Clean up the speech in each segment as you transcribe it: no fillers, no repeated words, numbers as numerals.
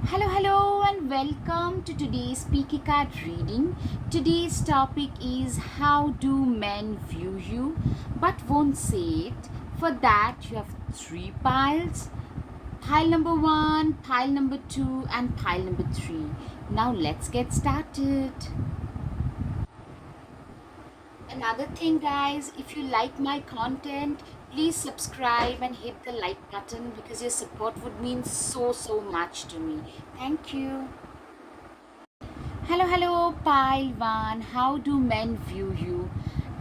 Hello, and welcome to today's Peaky Card reading. Today's topic is how do men view you but won't say it. For that, you have three piles: pile number one, pile number two, and pile number three. Now, let's get started. Another thing, guys, if you like my content, please subscribe and hit the like button because your support would mean so much to me. Thank you. Hello, pile one. How do men view you?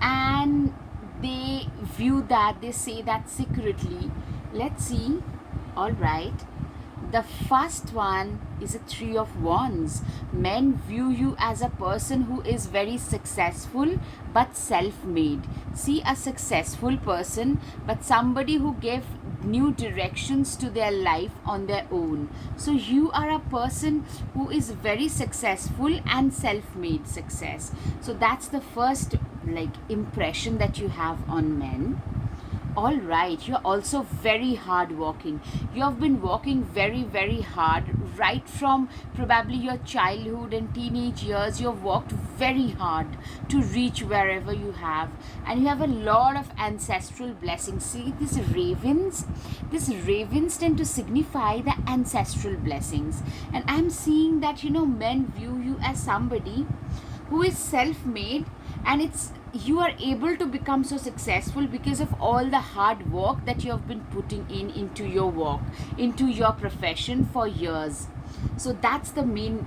And they view that, they say that secretly. Let's see. All right. The first one is a three of wands. Men view you as a person who is very successful but self-made. See, a successful person but somebody who gave new directions to their life on their own. So you are a person who is very successful and self-made success. So that's the first impression that you have on men. All right, you're also very hardworking. You have been working very hard right from probably your childhood and teenage years. You have worked very hard to reach wherever you have, and you have a lot of ancestral blessings. See, these ravens tend to signify the ancestral blessings, and I'm seeing that men view you as somebody who is self-made, and it's you are able to become so successful because of all the hard work that you have been putting into your work, into your profession for years. So that's the main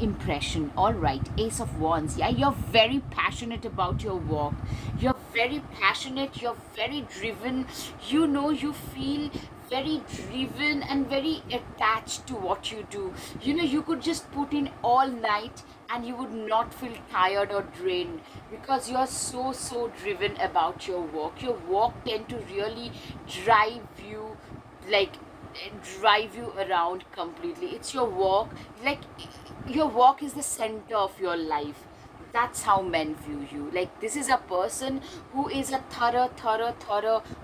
impression. All right, ace of wands. Yeah, you're very passionate about your work. You're very passionate, you're very driven. You feel very driven and very attached to what you do. You could just put in all night and you would not feel tired or drained because you're so driven about your work. Your work tend to really drive you, like drive you around completely. It's your work, like your work is the center of your life. That's how men view you. Like, this is a person who is a thorough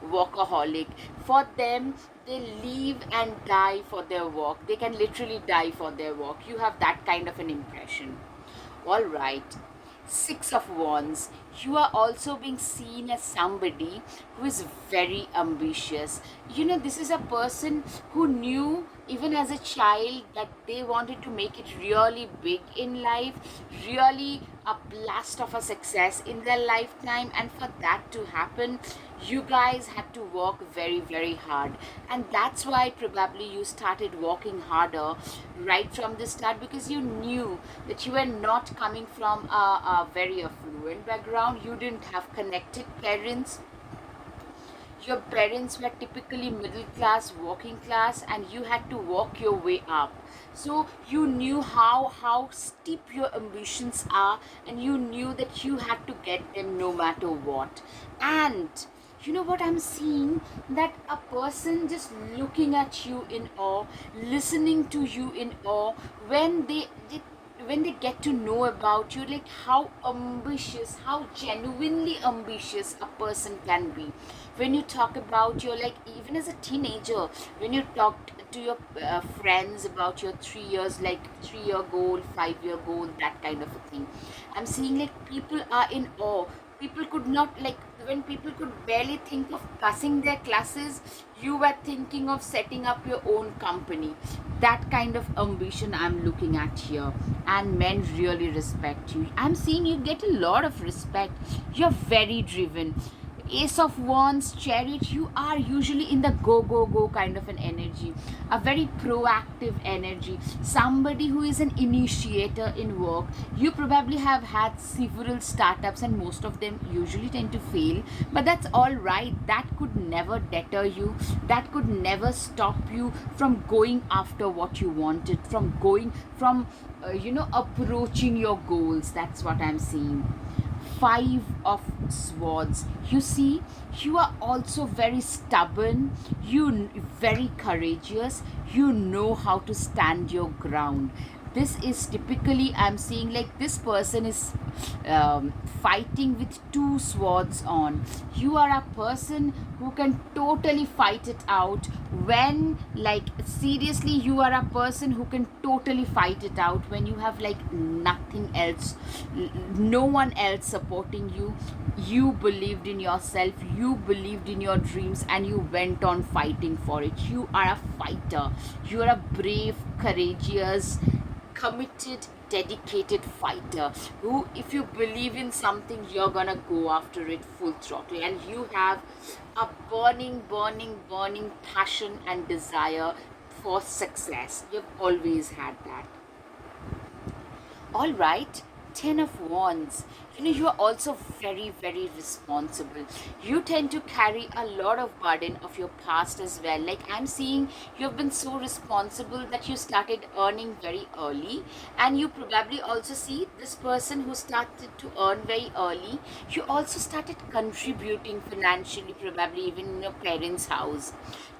workaholic. For them, they live and die for their work. They can literally die for their work. You have that kind of an impression. All right. Six of Wands. You are also being seen as somebody who is very ambitious. This is a person who knew even as a child that they wanted to make it really big in life, really a blast of a success in their lifetime. And for that to happen, you guys had to work very hard, and that's why probably you started working harder right from the start, because you knew that you were not coming from a very affluent background. You didn't have connected parents. Your parents were typically middle class, working class, and you had to work your way up. So you knew how steep your ambitions are, and you knew that you had to get them no matter what. And you know what I'm seeing? That a person just looking at you in awe, listening to you in awe, when they get to know about you, like how ambitious, how genuinely ambitious a person can be. When you talk about your, like, even as a teenager, when you talk to your friends about your 3 years, like 3 year goal, 5 year goal, that kind of a thing, I'm seeing like people are in awe. People could not, like, when people could barely think of passing their classes, you were thinking of setting up your own company. That kind of ambition I'm looking at here, and men really respect you. I'm seeing you get a lot of respect. You're very driven. Ace of Wands, Chariot, you are usually in the go kind of an energy, a very proactive energy, somebody who is an initiator in work. You probably have had several startups, and most of them usually tend to fail, but that's all right. That could never deter you, that could never stop you from going after what you wanted, from going, from approaching your goals. That's what I'm seeing. Five of Swords. You see, you are also very stubborn, very courageous. You know how to stand your ground. This is typically, I'm seeing like this person is fighting with two swords on. You are a person who can totally fight it out when, like, seriously, you are a person who can totally fight it out when you have like nothing else, no one else supporting you. You believed in yourself, you believed in your dreams, and you went on fighting for it. You are a fighter, you are a brave, courageous, committed, dedicated fighter who, if you believe in something, you're gonna go after it full throttle, and you have a burning, burning, burning passion and desire for success. You've always had that. All right. 10 of wands. You are also very, very responsible. You tend to carry a lot of burden of your past as well. Like, I'm seeing you have been so responsible that you started earning very early, and you probably also see this person who started to earn very early. You also started contributing financially, probably even in your parents' house.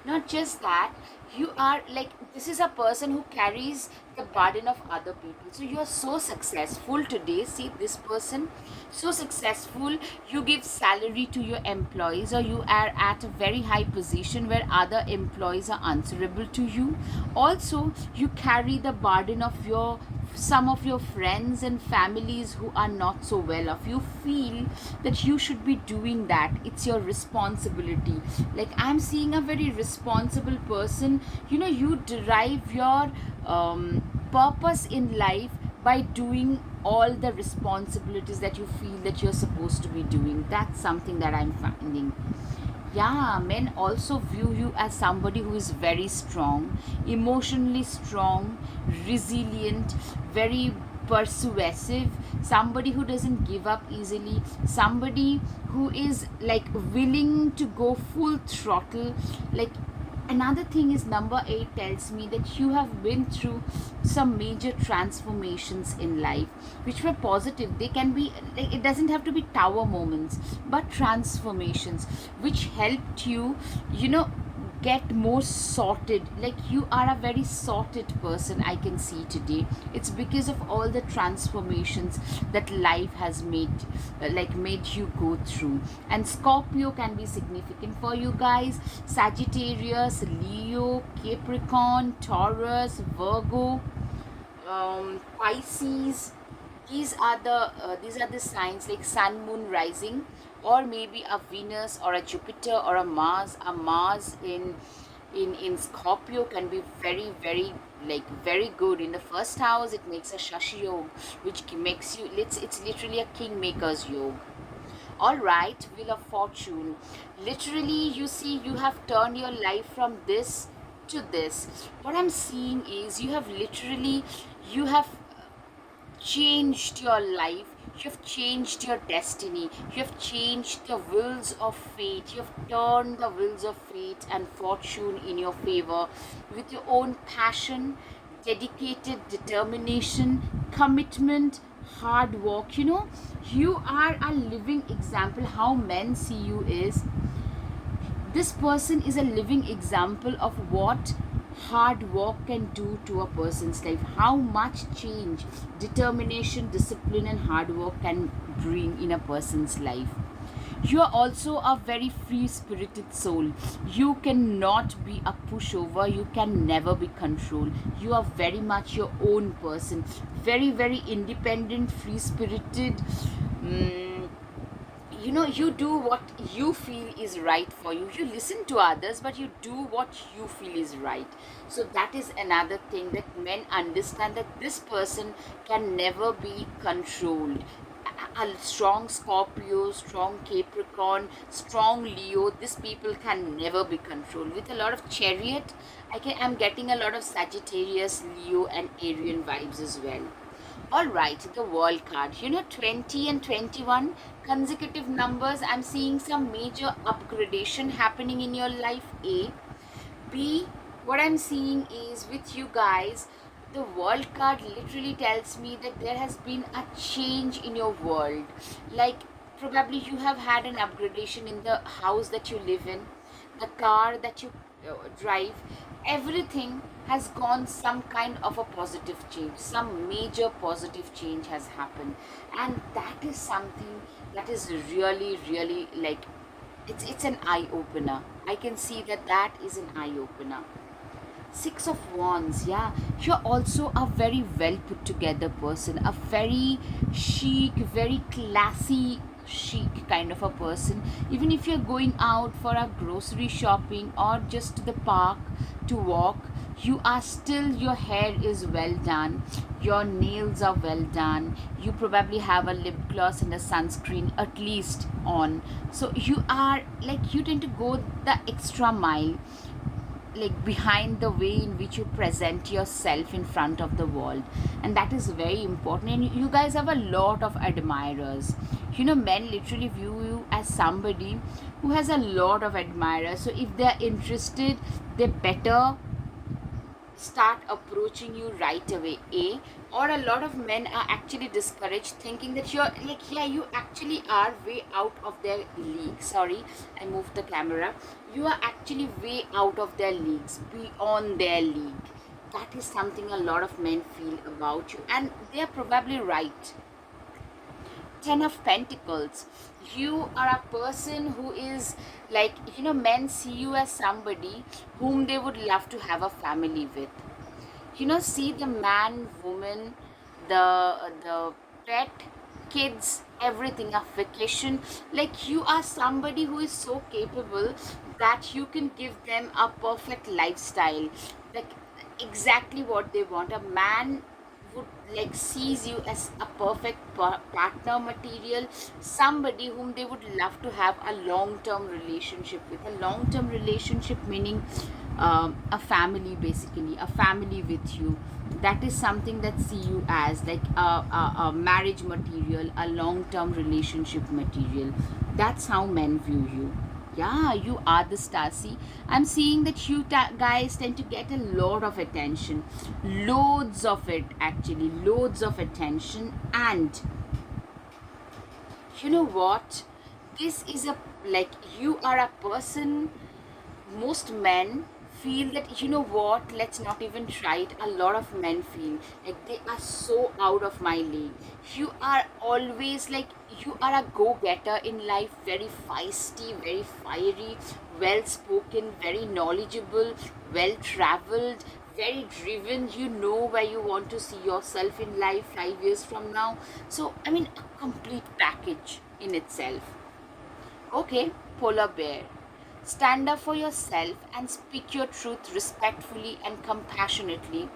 Not just that, you are like, this is a person who carries the burden of other people. So you are so successful today. See this person, so successful. You give salary to your employees, or you are at a very high position where other employees are answerable to you. Also, you carry the burden of your some of your friends and families who are not so well off. You feel that you should be doing that, it's your responsibility. Like, I'm seeing a very responsible person. You derive your purpose in life by doing all the responsibilities that you feel that you're supposed to be doing. That's something that I'm finding. Yeah, men also view you as somebody who is very strong, emotionally strong, resilient, very persuasive, somebody who doesn't give up easily, somebody who is like willing to go full throttle. Like, another thing is, number 8 tells me that you have been through some major transformations in life which were positive. They can be like, it doesn't have to be tower moments, but transformations which helped you, you know get more sorted. Like, you are a very sorted person, I can see today. It's because of all the transformations that life has made you go through. And Scorpio can be significant for you guys. Sagittarius, Leo, Capricorn, Taurus, Virgo, Pisces. These are the signs, like Sun, Moon, rising, or maybe a Venus or a Jupiter or a Mars. A Mars in Scorpio can be very, very, like, very good in the first house. It makes a Shashi Yoga, which makes you, it's literally a kingmaker's yoga. All right, Wheel of Fortune. Literally, you see, you have turned your life from this to this. What I'm seeing is, you have changed your life. You have changed your destiny. You have changed the wheels of fate. You have turned the wheels of fate and fortune in your favor with your own passion, dedicated determination, commitment, hard work. You are a living example. How men see you is, this person is a living example of what hard work can do to a person's life, how much change determination, discipline, and hard work can bring in a person's life. You are also a very free spirited soul. You cannot be a pushover, you can never be controlled. You are very much your own person, very, very independent, free spirited. You do what you feel is right for you. You listen to others, but you do what you feel is right. So that is another thing, that men understand that this person can never be controlled. A strong Scorpio, strong Capricorn, strong Leo, these people can never be controlled. With a lot of Chariot, I'm getting a lot of Sagittarius, Leo, and Arian vibes as well. All right, the World card. 20 and 21 consecutive numbers. I'm seeing some major upgradation happening in your life. A. B. What I'm seeing is, with you guys, the World card literally tells me that there has been a change in your world. Like, probably you have had an upgradation in the house that you live in, the car that you drive, everything. has gone some kind of a positive change, some major positive change has happened. And that is something that is really, really like, it's an eye opener. I can see that that is an eye opener. Six of Wands, yeah. You're also a very well put together person, a very chic, very classy, chic kind of a person. Even if you're going out for a grocery shopping or just to the park to walk, you are still, your hair is well done, your nails are well done, you probably have a lip gloss and a sunscreen at least on. So you are like, you tend to go the extra mile, like behind the way in which you present yourself in front of the world. And that is very important, and you guys have a lot of admirers. Men literally view you as somebody who has a lot of admirers. So if they're interested, they better start approaching you right away. Or a lot of men are actually discouraged, thinking that you're like, yeah, you actually are way out of their league. Sorry, I moved the camera. You are actually way out of their leagues, beyond their league. That is something a lot of men feel about you, and they are probably right. Ten of Pentacles. You are a person who is like, men see you as somebody whom they would love to have a family with. See the man, woman, the pet, kids, everything, a vacation. Like, you are somebody who is so capable that you can give them a perfect lifestyle, like exactly what they want. A man would like sees you as a perfect partner material, somebody whom they would love to have a long term relationship with. A long term relationship meaning a family, basically a family with you. That is something that see you as like a marriage material, a long term relationship material. That's how men view you. Yeah, you are the star. See, I'm seeing that you guys tend to get a lot of attention, loads of it, actually, loads of attention. And you know what? This is a, like, you are a person, most men feel that, you know what, let's not even try it. A lot of men feel like they are so out of my league. You are always like, you are a go-getter in life, very feisty, very fiery, well spoken, very knowledgeable, well traveled, very driven. You know where you want to see yourself in life 5 years from now. So I mean, a complete package in itself. Okay, polar bear. Stand up for yourself and speak your truth respectfully and compassionately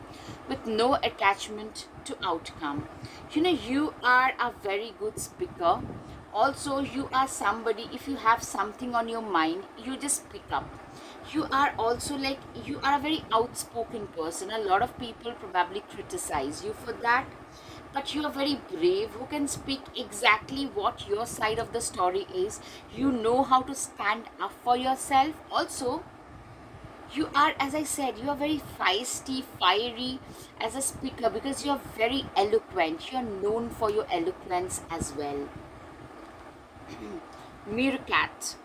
with no attachment to outcome. You are a very good speaker. Also, you are somebody, if you have something on your mind, you just speak up. You are also like, you are a very outspoken person. A lot of people probably criticize you for that, but you are very brave, who can speak exactly what your side of the story is. You know how to stand up for yourself. Also, you are, as I said, you are very feisty, fiery as a speaker, because you are very eloquent. You are known for your eloquence as well. Meerkat.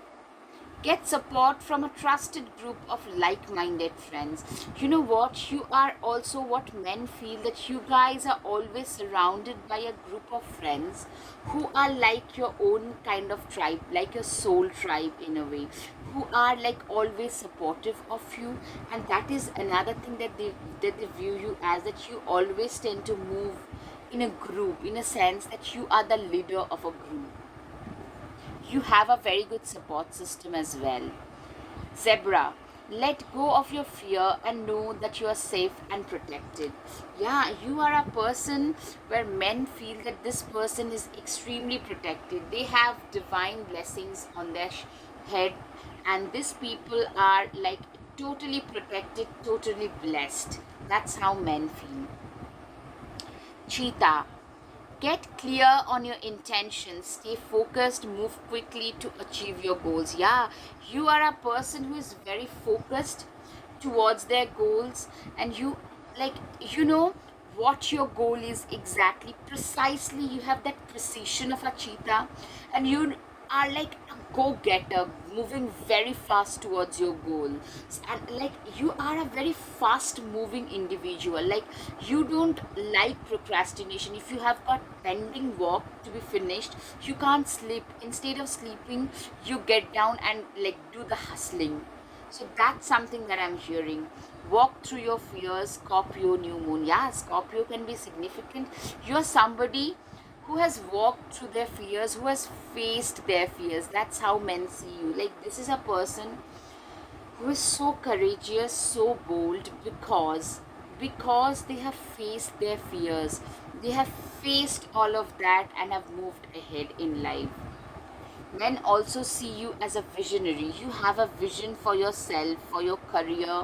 Get support from a trusted group of like-minded friends. You know what, you are also what men feel, that you guys are always surrounded by a group of friends who are like your own kind of tribe, like your soul tribe in a way, who are like always supportive of you. And that is another thing that they view you as, that you always tend to move in a group, in a sense that you are the leader of a group. You have a very good support system as well. Zebra, let go of your fear and know that you are safe and protected. Yeah, you are a person where men feel that this person is extremely protected. They have divine blessings on their head, and these people are like totally protected, totally blessed. That's how men feel. Cheetah, get clear on your intentions, stay focused, move quickly to achieve your goals. Yeah, you are a person who is very focused towards their goals, and you like, what your goal is exactly, precisely. You have that precision of a cheetah, and you are like a go-getter, moving very fast towards your goal. And like you are a very fast moving individual. Like you don't like procrastination. If you have got pending work to be finished, you can't sleep. Instead of sleeping, you get down and like do the hustling. So that's something that I'm hearing. Walk through your fears, Scorpio new moon. Yeah, Scorpio can be significant. You're somebody who has walked through their fears, who has faced their fears. That's how men see you. Like, this is a person who is so courageous, so bold because they have faced their fears. They have faced all of that and have moved ahead in life. Men also see you as a visionary. You have a vision for yourself, for your career,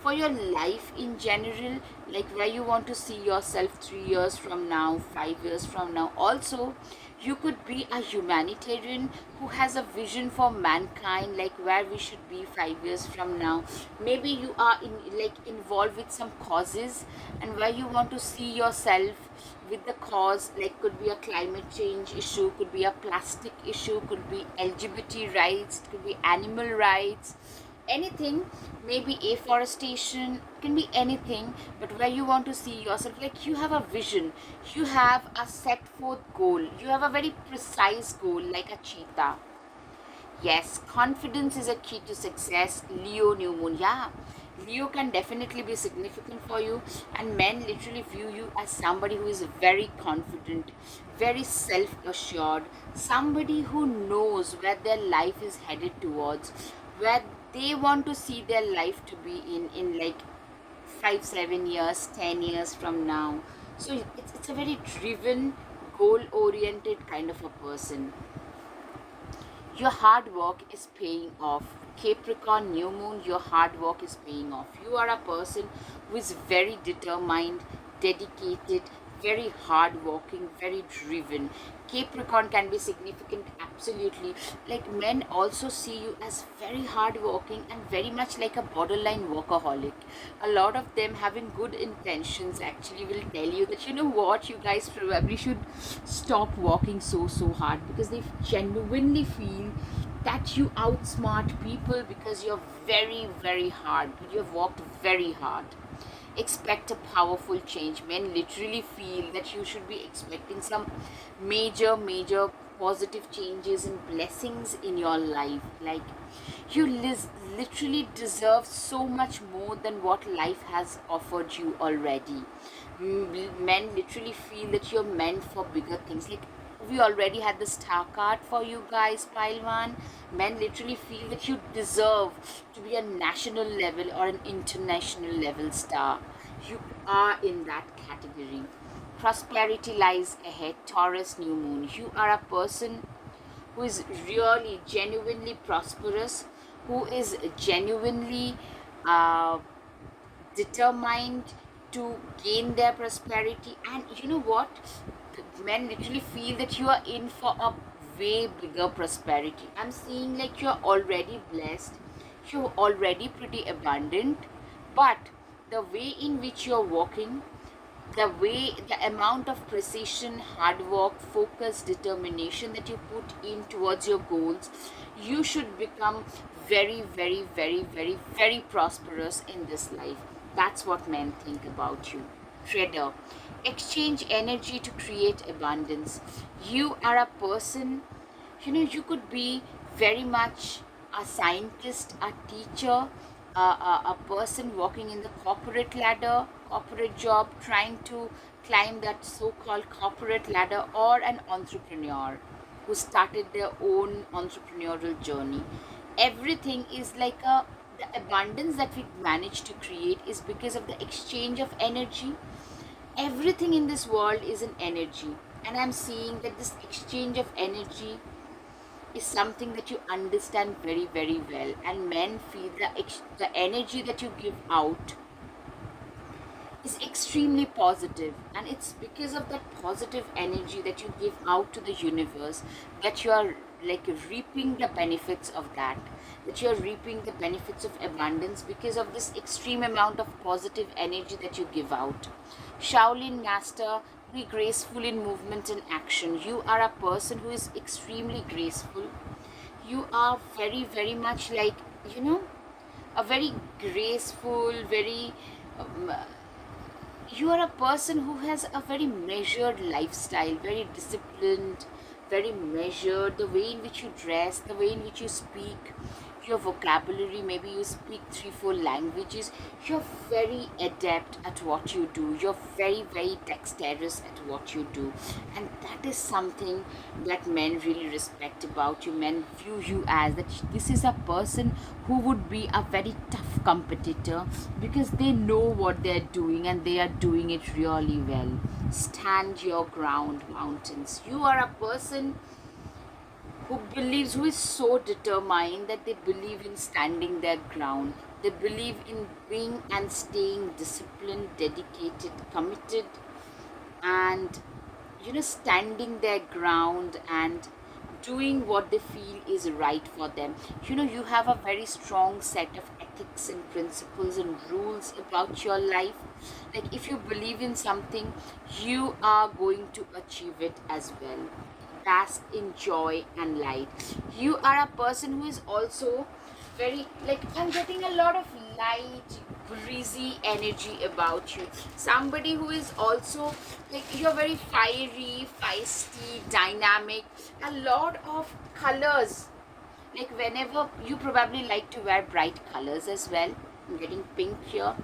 for your life in general, like where you want to see yourself 3 years from now, 5 years from now. Also, you could be a humanitarian who has a vision for mankind, like where we should be 5 years from now. Maybe you are involved with some causes and where you want to see yourself with the cause, like could be a climate change issue, could be a plastic issue, could be LGBT rights, could be animal rights, anything, maybe afforestation, can be anything, but where you want to see yourself, like you have a vision, you have a set forth goal, you have a very precise goal, like a cheetah. Yes, confidence is a key to success. Leo new moon. Yeah, Leo can definitely be significant for you, and men literally view you as somebody who is very confident, very self assured, somebody who knows where their life is headed towards, where they want to see their life to be in like 5, 7 years, 10 years from now. So it's a very driven, goal oriented kind of a person. Your hard work is paying off. Capricorn new moon, your hard work is paying off. You are a person who is very determined, dedicated, very hardworking, very driven. Capricorn can be significant, absolutely. Like men also see you as very hardworking and very much like a borderline workaholic. A lot of them having good intentions actually will tell you that, you know what, you guys probably should stop working so hard, because they genuinely feel that you outsmart people because you're very hard, you have worked very hard. Expect a powerful change. Men literally feel that you should be expecting some major positive changes and blessings in your life. Like you literally deserve so much more than what life has offered you already. Men literally feel that you're meant for bigger things. Like we already had the star card for you guys, Pilwan. Men literally feel that you deserve to be a national level or an international level star. You are in that category. Prosperity lies ahead, Taurus new moon. You are a person who is really genuinely prosperous, who is genuinely uh, determined to gain their prosperity. And you know what, men literally feel that you are in for a way bigger prosperity. I'm seeing like you're already blessed, you're already pretty abundant, but the way in which you're walking, the amount of precision, hard work, focus, determination that you put in towards your goals, you should become very prosperous in this life. That's what men think about you. Trader, exchange energy to create abundance. You are a person, you know, you could be very much a scientist, a teacher, a person walking in the corporate ladder, corporate job, trying to climb that so-called corporate ladder, or an entrepreneur who started their own entrepreneurial journey. Everything is like a the abundance that we manage to create is because of the exchange of energy. Everything in this world is an energy, and I'm seeing that this exchange of energy is something that you understand very well, and men feel the energy that you give out is extremely positive, and it's because of that positive energy that you give out to the universe that you are like reaping the benefits of that you're reaping the benefits of abundance because of this extreme amount of positive energy that you give out. Shaolin master, be graceful in movement and action. You are a person who is extremely graceful, You are very, very much like, you know, a very graceful, very um, you are a person who has a very measured lifestyle, very disciplined, very measured. The way in which you dress, the way in which you speak, your vocabulary, maybe you speak three, four languages. You're very adept at what you do. You're very, very dexterous at what you do. And that is something that men really respect about you. Men view you as that this is a person who would be a very tough competitor because they know what they're doing and they are doing it really well. Stand your ground, mountains. You are a person who is so determined that they believe in standing their ground. They believe in being and staying disciplined, dedicated, committed, and standing their ground and doing what they feel is right for them. You have a very strong set of ethics and principles and rules about your life. Like, if you believe in something, you are going to achieve it as well. Bask in joy and light. You are a person who is also very, like, I'm getting a lot of light, breezy energy about you. Somebody who is also, like, you're very fiery, feisty, dynamic, a lot of colors. Like, whenever you probably like to wear bright colors as well. I'm getting pink here,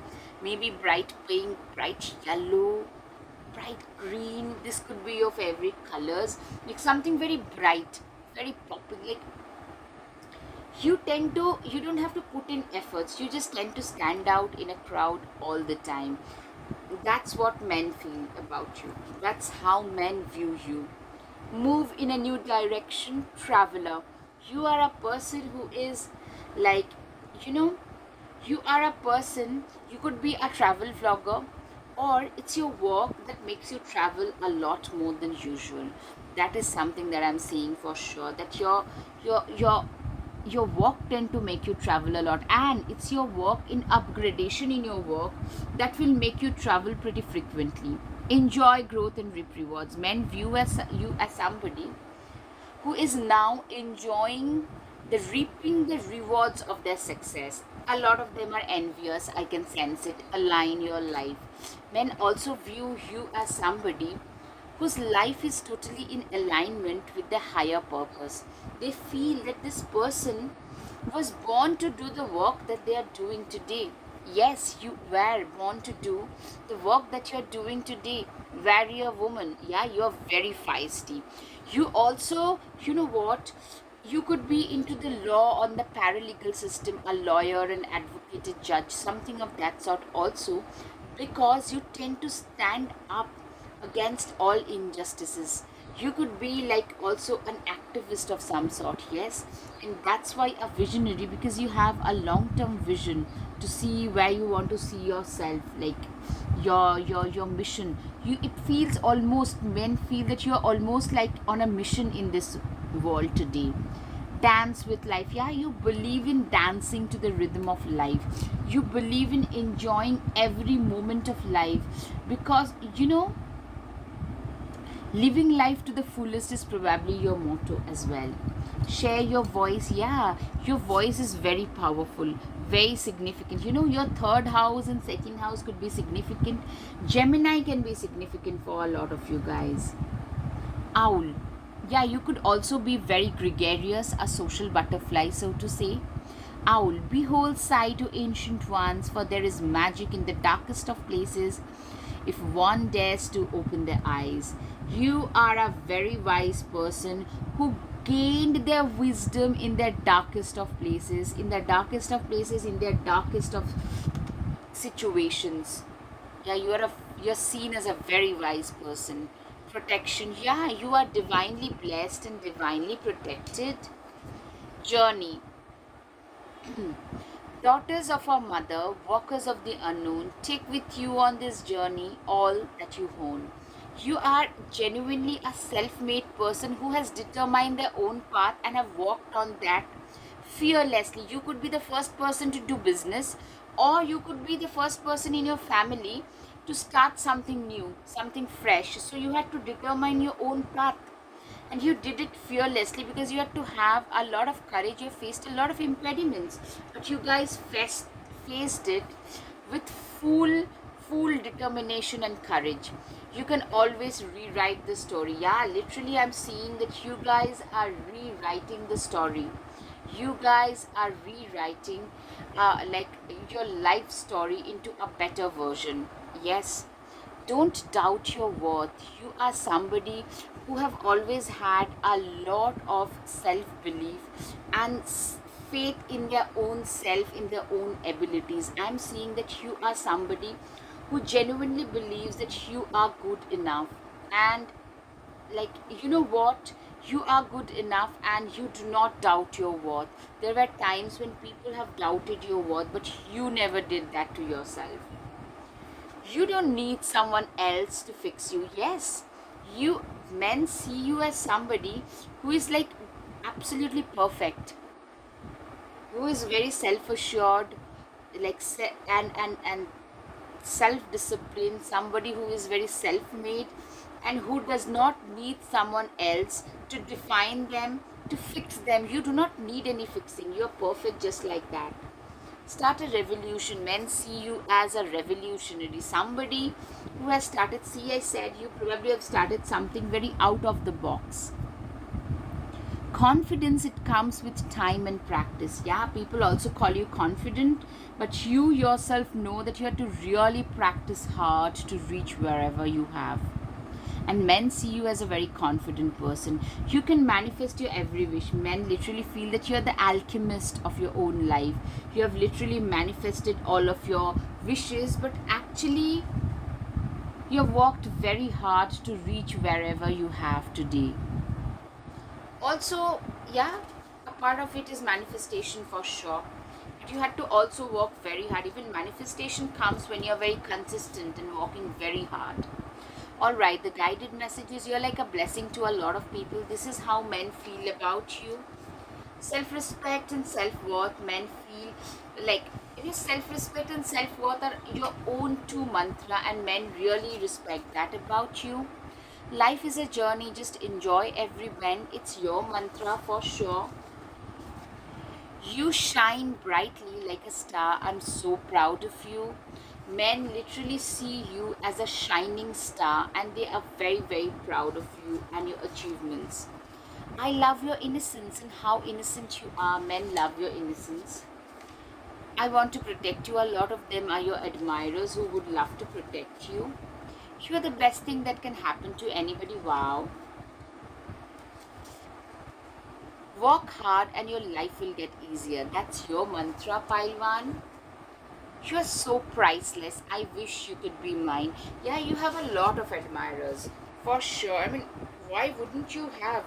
maybe bright pink, bright yellow, bright green. This could be your favorite colors, like something very bright, very popping. Like, you don't have to put in efforts, you just tend to stand out in a crowd all the time. That's what men feel about you. That's how men view you. Move in a new direction, traveler. You are a person who is like, you know you are a person, you could be a travel vlogger, or it's your work that makes you travel a lot more than usual. That is something that I'm seeing for sure, that your work tend to make you travel a lot, and it's your work in upgradation in your work that will make you travel pretty frequently. Enjoy growth and reap rewards. Men view you as somebody who is now enjoying the reaping the rewards of their success. A lot of them are envious, I can sense it, align your life. Men also view you as somebody whose life is totally in alignment with the higher purpose. They feel that this person was born to do the work that they are doing today. Yes, you were born to do the work that you're doing today. Warrior woman, yeah, you're very feisty. You also, you know what? You could be into the law on the paralegal system, a lawyer, an advocate, a judge, something of that sort also, because you tend to stand up against all injustices. You could be like also an activist of some sort, yes, and that's why a visionary, because you have a long term vision to see where you want to see yourself, like your mission. It feels almost, men feel that you're almost like on a mission in this world today. Dance with life. Yeah, you believe in dancing to the rhythm of life. You believe in enjoying every moment of life, because living life to the fullest is probably your motto as well. Share your voice. Yeah, your voice is very powerful, very significant. Your third house and second house could be significant. Gemini can be significant for a lot of you guys. Owl. Yeah, you could also be very gregarious, a social butterfly, so to say. Owl, behold, sigh to ancient ones, for there is magic in the darkest of places if one dares to open their eyes. You are a very wise person who gained their wisdom in their darkest of places, in their darkest of places, in their darkest of situations. Yeah, you're seen as a very wise person. Protection. Yeah, you are divinely blessed and divinely protected. Journey. Daughters of our mother, walkers of the unknown, take with you on this journey all that you own. You are genuinely a self made person who has determined their own path and have walked on that fearlessly. You could be the first person to do business, or you could be the first person in your family to start something new, something fresh. So you had to determine your own path. and you did it fearlessly because you had to have a lot of courage. You faced a lot of impediments, but you guys faced it with full determination and courage. You can always rewrite the story. Yeah, literally, I'm seeing that you guys are rewriting the story. You guys are rewriting like your life story into a better version. Yes, don't doubt your worth. You are somebody who have always had a lot of self belief and faith in their own self, in their own abilities. I'm seeing that you are somebody who genuinely believes that you are good enough, and like, you know what, you are good enough and you do not doubt your worth. There were times when people have doubted your worth, but you never did that to yourself. You don't need someone else to fix you. Yes, you men see you as somebody who is like absolutely perfect, who is very self assured, like and self disciplined, somebody who is very self made and who does not need someone else to define them, to fix them. You do not need any fixing. You're perfect just like that. Start a revolution. Men see you as a revolutionary, somebody who has started. See, I said you probably have started something very out of the box. Confidence, it comes with time and practice. Yeah, people also call you confident, but you yourself know that you have to really practice hard to reach wherever you have. And men see you as a very confident person. You can manifest your every wish. Men literally feel that you're the alchemist of your own life. You have literally manifested all of your wishes, but actually you have worked very hard to reach wherever you have today. Also, yeah, a part of it is manifestation for sure, but you had to also work very hard. Even manifestation comes when you're very consistent and working very hard. All right, the guided messages, you're like a blessing to a lot of people. This is how men feel about you. Self-respect and self-worth, men feel like, self-respect and self-worth are your own two mantra, and men really respect that about you. Life is a journey, just enjoy every bend. It's your mantra for sure. You shine brightly like a star. I'm so proud of you. Men literally see you as a shining star and they are very proud of you and your achievements. I love your innocence and how innocent you are. Men love your innocence. I want to protect you. A lot of them are your admirers who would love to protect you. You are the best thing that can happen to anybody. Wow. Work hard and your life will get easier. That's your mantra, Pailwan. You're so priceless. I wish you could be mine. Yeah, you have a lot of admirers. For sure. I mean, why wouldn't you have?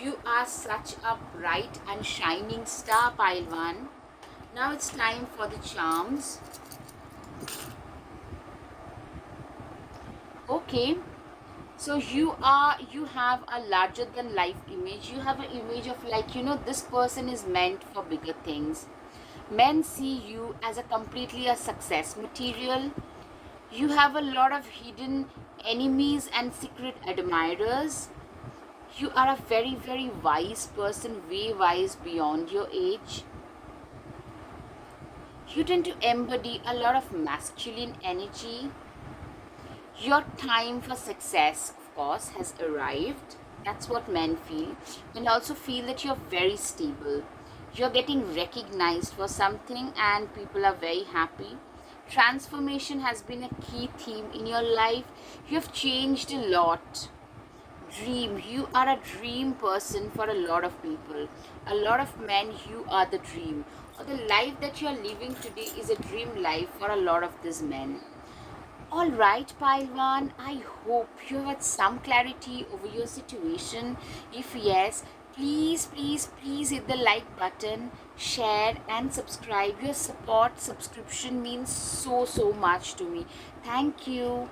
You are such a bright and shining star, Pailwan. Now it's time for the charms. Okay. So you have a larger than life image. You have an image of, like, this person is meant for bigger things. Men see you as a completely a success material. You have a lot of hidden enemies and secret admirers. You are a very wise person, way wise beyond your age. You tend to embody a lot of masculine energy. Your time for success, of course, has arrived. That's what men feel. Men also feel that you're very stable. You're getting recognized for something and people are very happy. Transformation has been a key theme in your life. You have changed a lot. Dream. You are a dream person for a lot of people. A lot of men, you are the dream. Or the life that you are living today is a dream life for a lot of these men. All right, Pailwan, I hope you had some clarity over your situation. If yes, please hit the like button, share, and subscribe. Your support, subscription means so much to me. Thank you.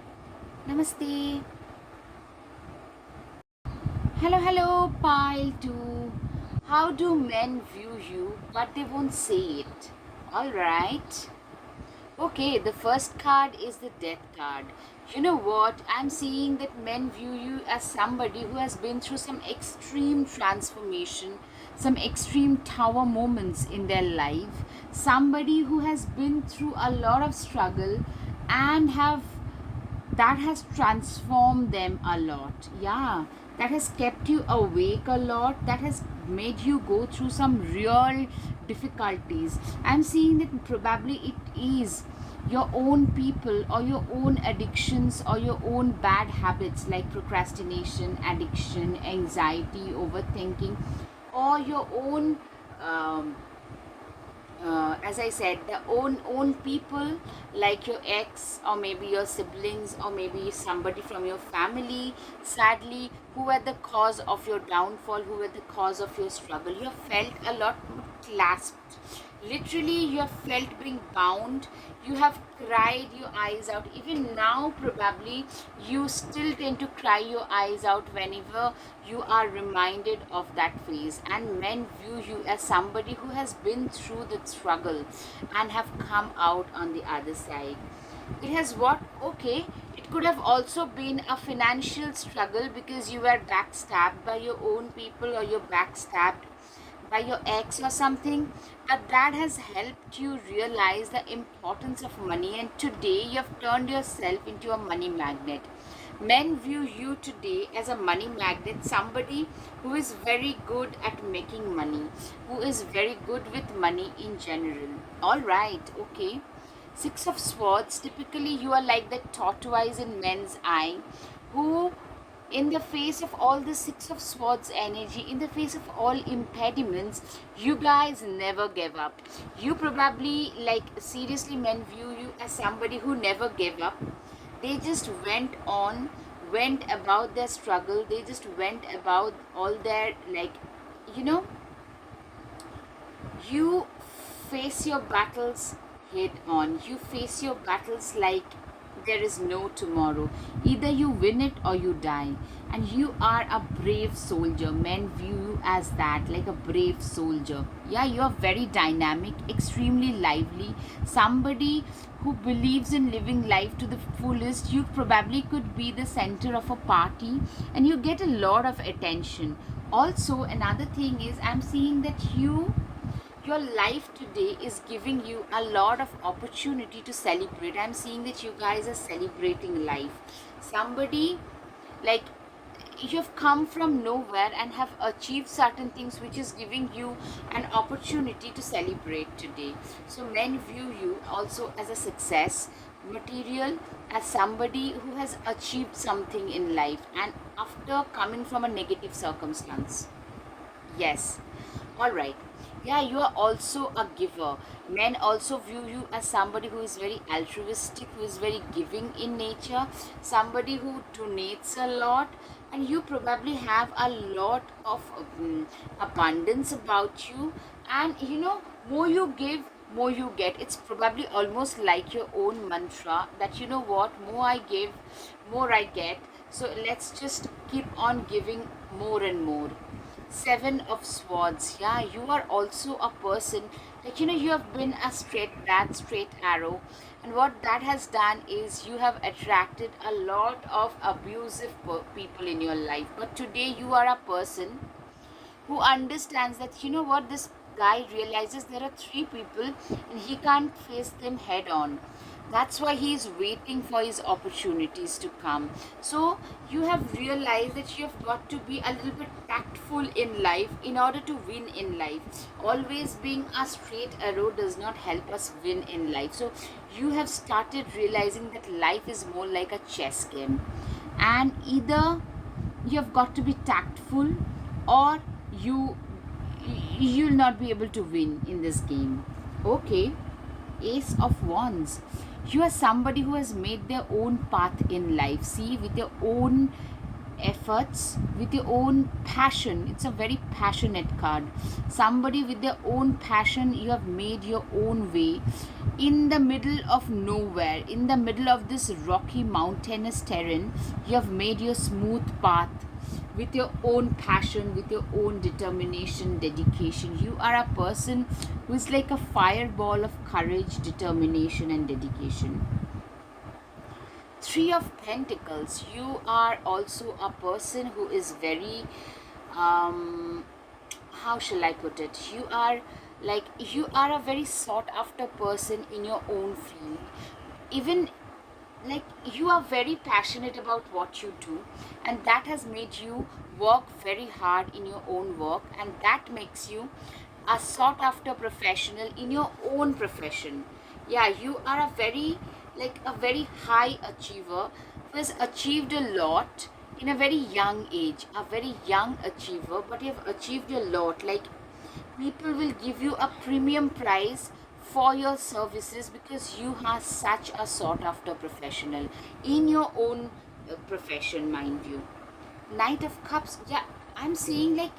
Namaste. Hello, Pile 2. How do men view you, but they won't say it? All right. Okay, the first card is the death card. You know what? I'm seeing that men view you as somebody who has been through some extreme transformation, some extreme tower moments in their life, somebody who has been through a lot of struggle and have that has transformed them a lot. Yeah, that has kept you awake a lot, that has made you go through some real difficulties. I'm seeing that probably it is your own people or your own addictions or your own bad habits like procrastination, addiction, anxiety, overthinking, or your own as I said, the own people like your ex or maybe your siblings or maybe somebody from your family, sadly, who were the cause of your downfall, who were the cause of your struggle. You have felt a lot clasped. Literally, you have felt being bound. You have cried your eyes out. Even now, probably, you still tend to cry your eyes out whenever you are reminded of that phase. And men view you as somebody who has been through the struggle and have come out on the other side. It has what? Okay, it could have also been a financial struggle because you were backstabbed by your own people or you're backstabbed by your ex or something, but that has helped you realize the importance of money, and today you have turned yourself into a money magnet. Men view you today as a money magnet, somebody who is very good at making money, who is very good with money in general. All right, okay. Six of Swords, typically you are like the tortoise in men's eye, who in the face of all the Six of Swords energy, in the face of all impediments, you guys never gave up. You probably, like, seriously, men view you as somebody who never gave up. They just went on, went about their struggle, they just went about all their, like, you know, you face your battles head on. You face your battles like there is no tomorrow. Either you win it or you die. And you are a brave soldier. Men view you as that, like a brave soldier. Yeah, you are very dynamic, extremely lively. Somebody who believes in living life to the fullest. You probably could be the center of a party and you get a lot of attention. Also, another thing is, I'm seeing that your life today is giving you a lot of opportunity to celebrate. I'm seeing that you guys are celebrating life. Somebody, like, you have come from nowhere and have achieved certain things which is giving you an opportunity to celebrate today. So men view you also as a success material, as somebody who has achieved something in life and after coming from a negative circumstance. Yes. All right. Yeah, you are also a giver. Men also view you as somebody who is very altruistic, who is very giving in nature, somebody who donates a lot, and you probably have a lot of abundance about you. And more you give, more you get. It's probably almost like your own mantra that what, more I give, more I get. So let's just keep on giving more and more. Seven of Swords. Yeah, you are also a person, like, you have been a straight arrow, and what that has done is you have attracted a lot of abusive people in your life. But today you are a person who understands that what, this guy realizes there are three people and he can't face them head on. That's why he is waiting for his opportunities to come. So you have realized that you have got to be a little bit tactful in life in order to win in life. Always being a straight arrow does not help us win in life. So you have started realizing that life is more like a chess game, and either you have got to be tactful or you you'll not be able to win in this game. Okay. Ace of Wands. You are somebody who has made their own path in life. See, with your own efforts, with your own passion. It's a very passionate card. Somebody with their own passion, you have made your own way in the middle of nowhere, in the middle of this rocky mountainous terrain. You have made your smooth path with your own passion, with your own determination, dedication. You are a person who is like a fireball of courage, determination, and dedication. Three of Pentacles, you are also a person who is very, um how shall I put it, you are a very sought after person in your own field. Even, like, you are very passionate about what you do, and that has made you work very hard in your own work, and that makes you a sought after professional in your own profession. Yeah, you are a very, like, a very high achiever who has achieved a lot in a very young age, a very young achiever, but you have achieved a lot. Like, people will give you a premium price for your services because you are such a sought after professional in your own profession, mind you. Knight of Cups, yeah, I'm seeing like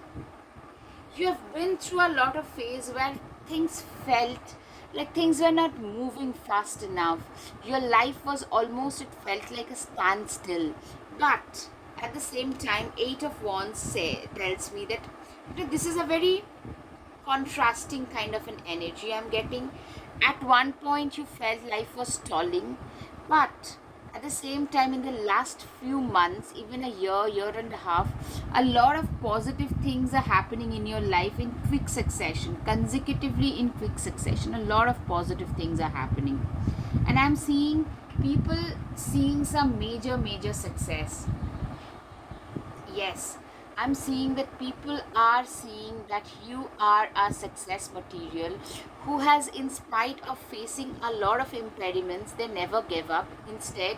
you have been through a lot of phase where things felt like things were not moving fast enough. Your life was almost, it felt like a standstill. But at the same time, Eight of Wands tells me that, this is a very contrasting kind of an energy I'm getting. At one point, you felt life was stalling, but at the same time, in the last few months, even a year and a half, a lot of positive things are happening in your life in quick succession, consecutively in quick succession. A lot of positive things are happening, and I'm seeing people seeing some major success. Yes, I'm seeing that people are seeing that you are a success material who has, in spite of facing a lot of impediments, they never gave up. Instead,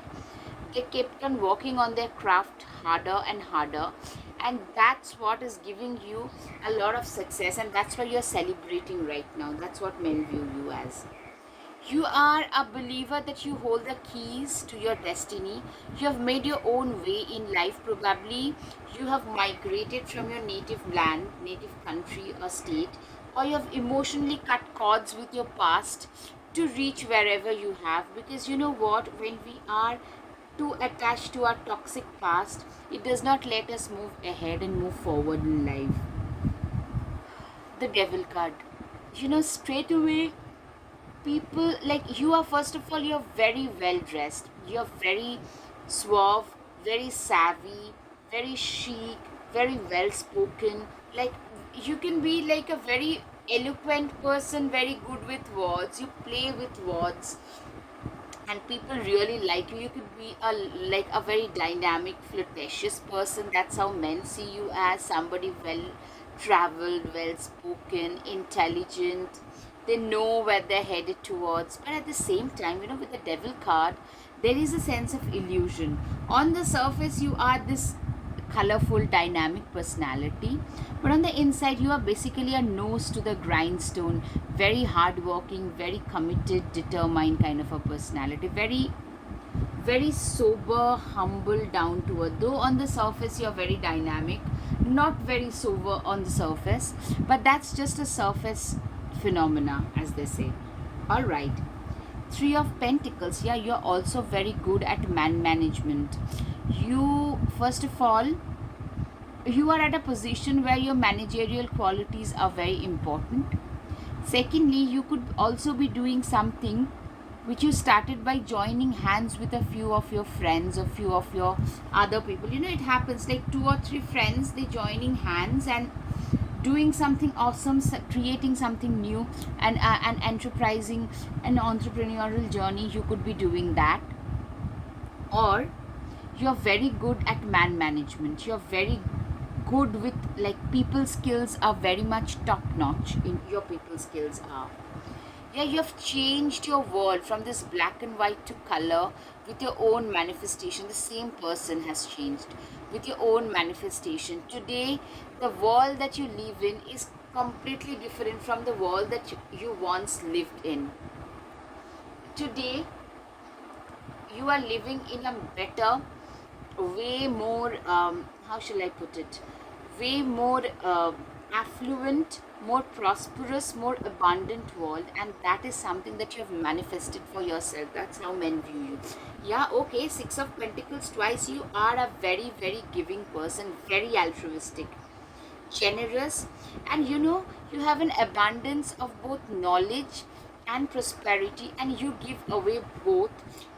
they kept on working on their craft harder and harder. And that's what is giving you a lot of success, and that's why you're celebrating right now. That's what men view you as. You are a believer that you hold the keys to your destiny. You have made your own way in life. Probably you have migrated from your native land, native country or state, or you have emotionally cut cords with your past to reach wherever you have. Because you know what? When we are too attached to our toxic past, it does not let us move ahead and move forward in life. The Devil card. Straight away, people, like, you are, first of all, you're very well dressed, you're very suave, very savvy, very chic, very well spoken. Like, you can be like a very eloquent person, very good with words, you play with words, and people really like you. You could be a, like, a very dynamic, flirtatious person. That's how men see you, as somebody well traveled, well spoken, intelligent. They know where they're headed towards. But at the same time, with the Devil card, there is a sense of illusion. On the surface, you are this colorful, dynamic personality, but on the inside, you are basically a nose to the grindstone, very hardworking, very committed, determined kind of a personality. Very sober, humble, down to earth. Though on the surface, you're very dynamic, not very sober on the surface, but that's just a surface phenomena, as they say. All right. Three of Pentacles. Yeah, you're also very good at man management. You, first of all, you are at a position where your managerial qualities are very important. Secondly, you could also be doing something which you started by joining hands with a few of your friends or few of your other people. It happens like two or three friends, they joining hands and doing something awesome, creating something new, and enterprising an entrepreneurial journey. You could be doing that. Or you're very good at man management, you're very good with, like, people skills are very much top notch. In your people skills are, yeah, you have changed your world from this black and white to color with your own manifestation. The same person has changed with your own manifestation. Today, the world that you live in is completely different from the world that you once lived in. Today, you are living in a better, way more, how shall I put it, way more affluent, more prosperous, more abundant world, and that is something that you have manifested for yourself. That's how men view you. Yeah, okay, Six of Pentacles twice. You are a very giving person, very altruistic, generous, and you have an abundance of both knowledge and prosperity, and you give away both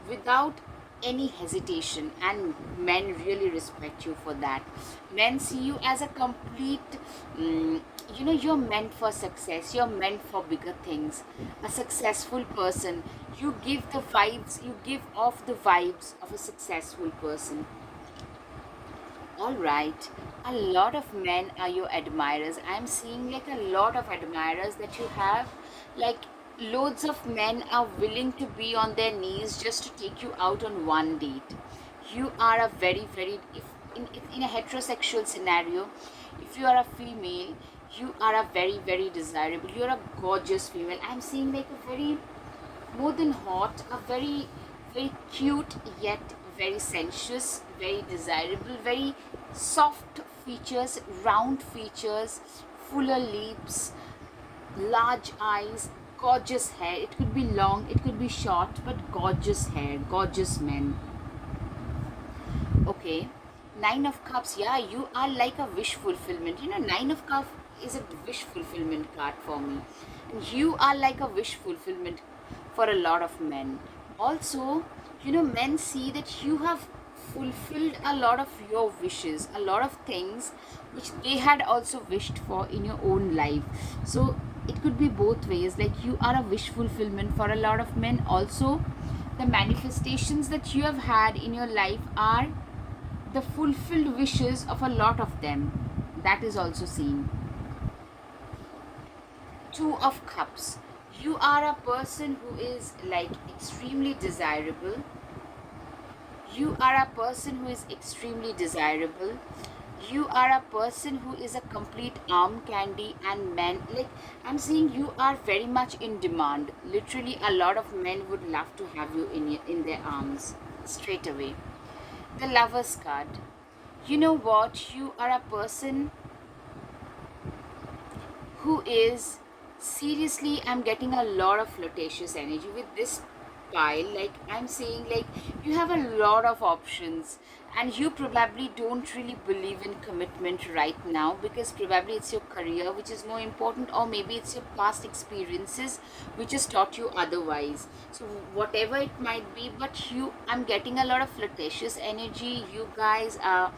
without any hesitation, and men really respect you for that. Men see you as a complete, mm, you're meant for success, you're meant for bigger things, a successful person. You give off the vibes of a successful person. All right. A lot of men are your admirers. I'm seeing like a lot of admirers that you have. Like loads of men are willing to be on their knees just to take you out on one date. You are a very, very, if in a heterosexual scenario, if you are a female, you are a very, very desirable. You're a gorgeous female. I'm seeing like a very more than hot, a very, very cute yet very sensuous, very desirable, very soft features, round features, fuller lips, large eyes, gorgeous hair. It could be long, it could be short, but gorgeous hair, gorgeous men. Okay. Nine of Cups, yeah, you are like a wish fulfillment. Nine of Cups is a wish fulfillment card for me. And you are like a wish fulfillment for a lot of men. Also, men see that you have fulfilled a lot of your wishes, a lot of things which they had also wished for in your own life. So it could be both ways. Like you are a wish fulfillment for a lot of men. Also, the manifestations that you have had in your life are the fulfilled wishes of a lot of them. That is also seen. Two of Cups. You are a person who is like extremely desirable. You are a person who is extremely desirable. You are a person who is a complete arm candy, and men, like I'm saying, you are very much in demand. Literally a lot of men would love to have you in their arms straight away. The Lovers card. You know what? You are a person who is seriously, I'm getting a lot of flirtatious energy with this pile. Like I'm saying, like you have a lot of options, and you probably don't really believe in commitment right now because probably it's your career which is more important, or maybe it's your past experiences which has taught you otherwise. So whatever it might be, but I'm getting a lot of flirtatious energy. You guys are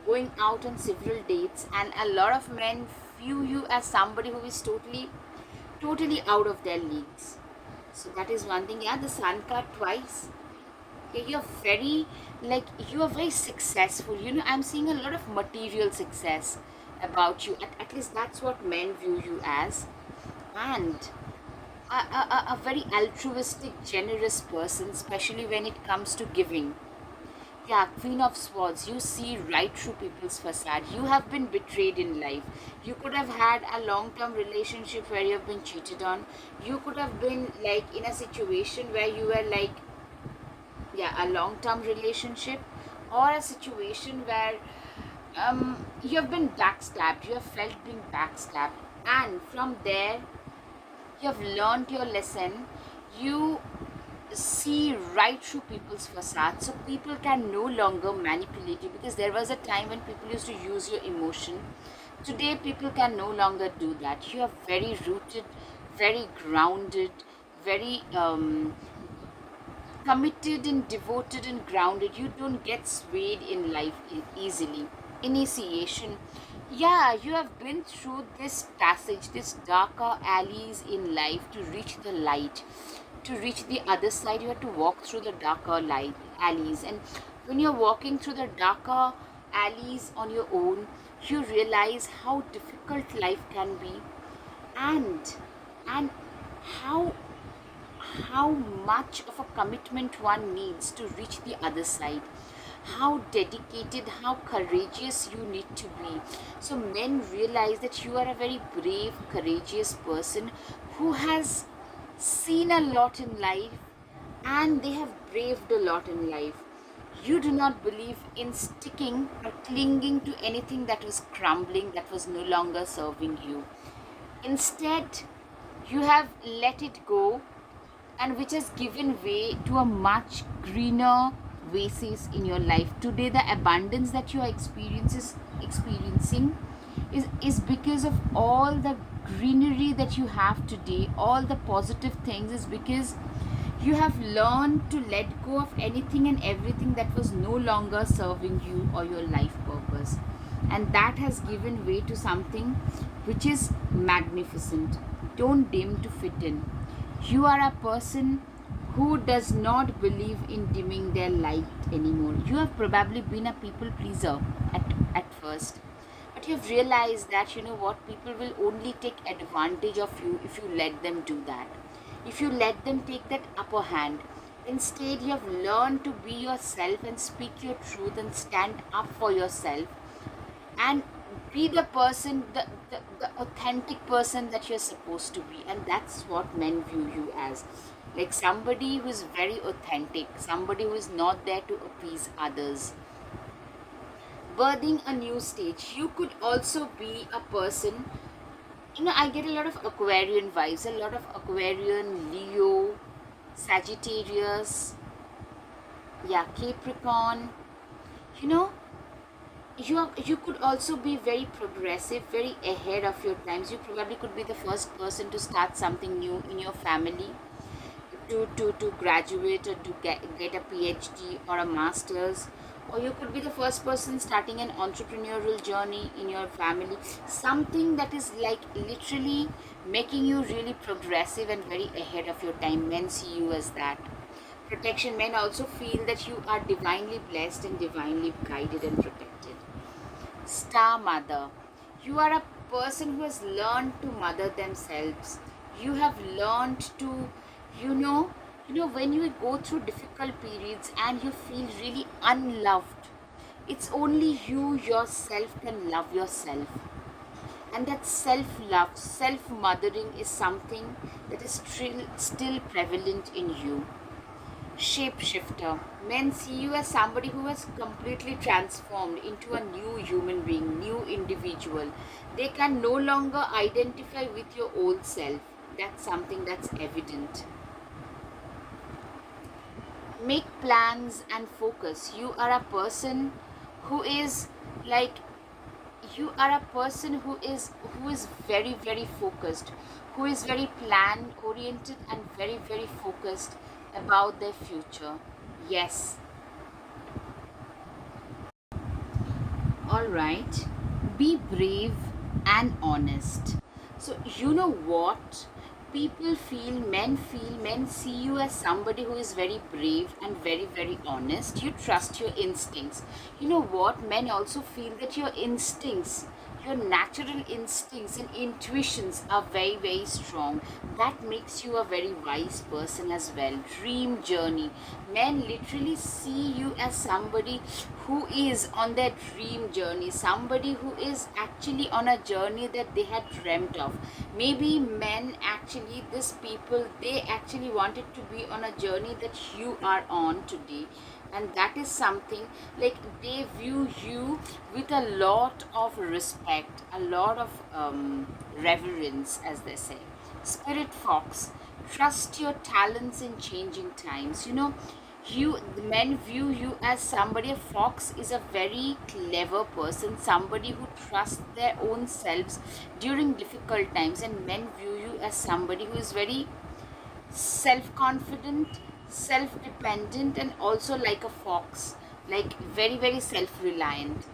going out on several dates, and a lot of men view you as somebody who is totally out of their leagues. So that is one thing. Yeah, the Sun card twice. Okay, you are very successful. I'm seeing a lot of material success about you. At least that's what men view you as. And a very altruistic, generous person, especially when it comes to giving. Yeah, Queen of Swords, you see right through people's facade. You have been betrayed in life. You could have had a long term relationship where you have been cheated on. You could have been like in a situation where you were like, yeah, a long term relationship, or a situation where you have been backstabbed, you have felt being backstabbed, and from there, you have learned your lesson. You see right through people's facade, so people can no longer manipulate you, because there was a time when people used to use your emotion. Today people can no longer do that. You are very rooted, very grounded, very committed and devoted and grounded. You don't get swayed in life easily. Initiation. Yeah, you have been through this passage, this darker alleys in life to reach the light. To reach the other side, you have to walk through the darker light alleys. And when you're walking through the darker alleys on your own, you realize how difficult life can be, and and how how much of a commitment one needs to reach the other side, how dedicated, how courageous you need to be. So men realize that you are a very brave, courageous person who has seen a lot in life, and they have braved a lot in life. You do not believe in sticking or clinging to anything that was crumbling, that was no longer serving you. Instead, you have let it go, and which has given way to a much greener oasis in your life. Today, the abundance that you are experiencing is because of all the greenery that you have today. All the positive things is because You have learned to let go of anything and everything that was no longer serving you or your life purpose. And that has given way to something which is magnificent. Don't dim to fit in. You are a person who does not believe in dimming their light anymore. You have probably been a people pleaser at first. But you've realized that you know what, people will only take advantage of you if you let them do that. If you let them take that upper hand. Instead, you have learned to be yourself and speak your truth and stand up for yourself and be the person, the authentic person that you're supposed to be. And that's what men view you as, like somebody who is very authentic, somebody who is not there to appease others. Birthing a new stage, you could also be a person, you know, I get a lot of Aquarian vibes, a lot of Aquarian, Leo, Sagittarius, yeah, Capricorn. You know, you could also be very progressive, very ahead of your times. You probably could be the first person to start something new in your family, to graduate or to get a PhD or a master's, or you could be the first person starting an entrepreneurial journey in your family, something that is like literally making you really progressive and very ahead of your time. Men see you as that. Protection, men also feel that you are divinely blessed and divinely guided and protected. Star mother, you are a person who has learned to mother themselves. You have learned to, you know, when you go through difficult periods and you feel really unloved, it's only you yourself can love yourself. And that self love, self mothering is something that is still prevalent in you. Shapeshifter. Men see you as somebody who has completely transformed into a new human being, new individual. They can no longer identify with your old self. That's something that's evident. Make plans and focus. You are a person who is like, you are a person who is very focused, who is very plan oriented and very focused about their future. Yes. All right. Be brave and honest. So you know what, men see you as somebody who is very brave and very honest. You trust your instincts. You know what, men also feel that your instincts, your natural instincts and intuitions are very strong. That makes you a very wise person as well. Dream journey, men literally see you as somebody who is on their dream journey, somebody who is actually on a journey that they had dreamt of. Maybe men actually, these people, they actually wanted to be on a journey that you are on today. And that is something like they view you with a lot of respect, a lot of reverence, as they say. Spirit fox, trust your talents in changing times. You know, you, the men view you as somebody, a fox is a very clever person, somebody who trusts their own selves during difficult times. And men view you as somebody who is very self confident, self dependent, and also like a fox, like very self reliant.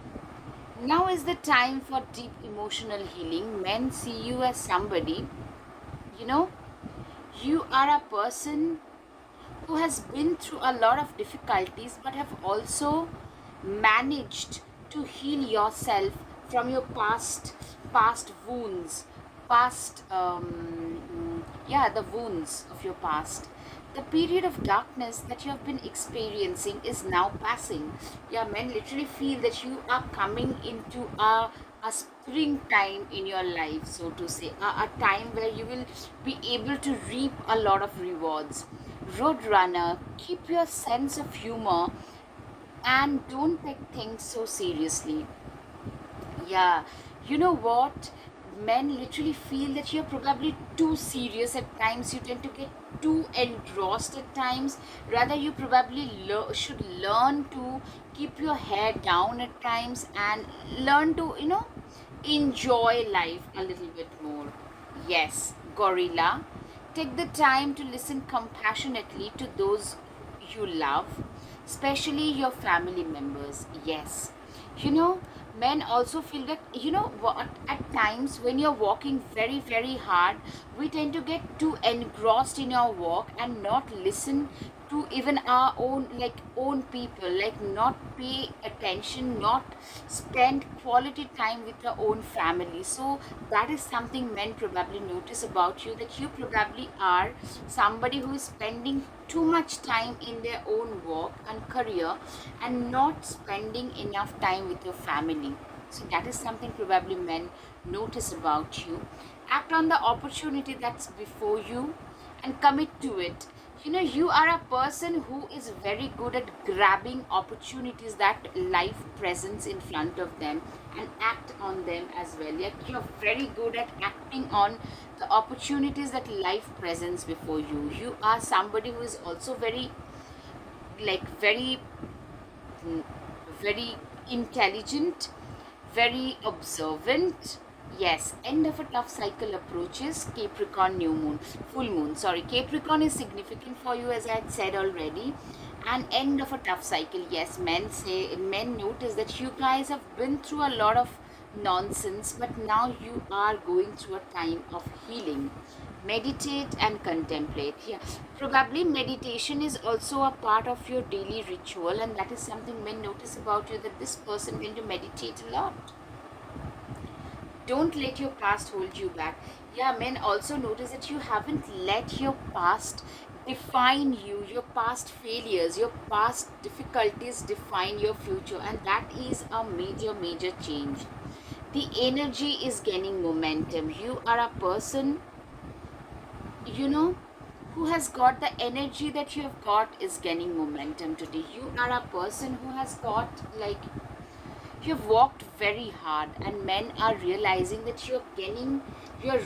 Now is the time for deep emotional healing. Men see you as somebody, you know, you are a person who has been through a lot of difficulties but have also managed to heal yourself from your past wounds, past yeah, the wounds of your past. The period of darkness that you have been experiencing is now passing. Yeah, men literally feel that you are coming into a springtime in your life, so to say, a time where you will be able to reap a lot of rewards. Roadrunner, keep your sense of humor and don't take things so seriously. Yeah, you know what? Men literally feel that you're probably too serious at times. You tend to get too engrossed at times. Rather, you probably should learn to keep your hair down at times and learn to, you know, enjoy life a little bit more. Yes, gorilla. Take the time to listen compassionately to those you love, especially your family members. Yes. You know, men also feel that, you know what, at times when you're walking very, very hard, we tend to get too engrossed in our walk and not listen to even our own, like own people, like not pay attention, not spend quality time with your own family. So that is something men probably notice about you, that you probably are somebody who is spending too much time in their own work and career and not spending enough time with your family. So that is something probably men notice about you. Act on the opportunity that's before you and commit to it. You know, you are a person who is very good at grabbing opportunities that life presents in front of them and act on them as well. Yet you're very good at acting on the opportunities that life presents before you. You are somebody who is also very, like, mm, very intelligent, very observant. Yes, end of a tough cycle approaches. Capricorn new moon, full moon. Sorry, Capricorn is significant for you, as I had said already. And end of a tough cycle. Yes, men notice that you guys have been through a lot of nonsense, but now you are going through a time of healing. Meditate and contemplate. Yeah, probably meditation is also a part of your daily ritual, and that is something men notice about you, that this person going to meditate a lot. Don't let your past hold you back. Yeah, men also notice that you haven't let your past define you, your past failures, your past difficulties define your future, and that is a major, major change. The energy is gaining momentum. You are a person, you know, who has got the energy that you have got is gaining momentum today. You are a person who has got, like, you've worked very hard, and men are realizing that you're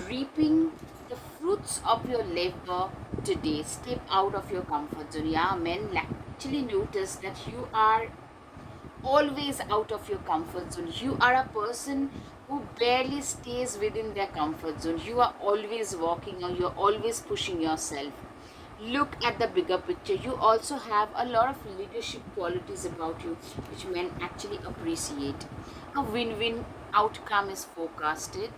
reaping the fruits of your labor today. Step out of your comfort zone. Yeah, men actually notice that you are always out of your comfort zone. You are a person who barely stays within their comfort zone. You are always walking, or you're always pushing yourself. Look at the bigger picture. You also have a lot of leadership qualities about you, which men actually appreciate. A win-win outcome is forecasted,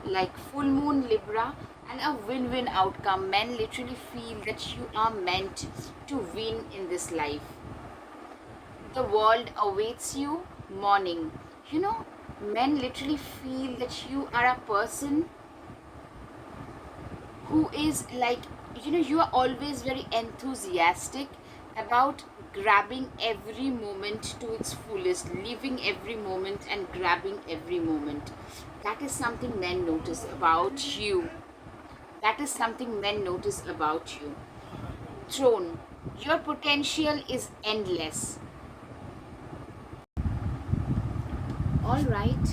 like full moon Libra, and a win-win outcome. Men literally feel that you are meant to win in this life. The world awaits you. Morning. You know, men literally feel that you are a person who is, like, you know, you are always very enthusiastic about grabbing every moment to its fullest, living every moment and grabbing every moment. That is something men notice about you. That is something men notice about you. Throne. Your potential is endless. All right.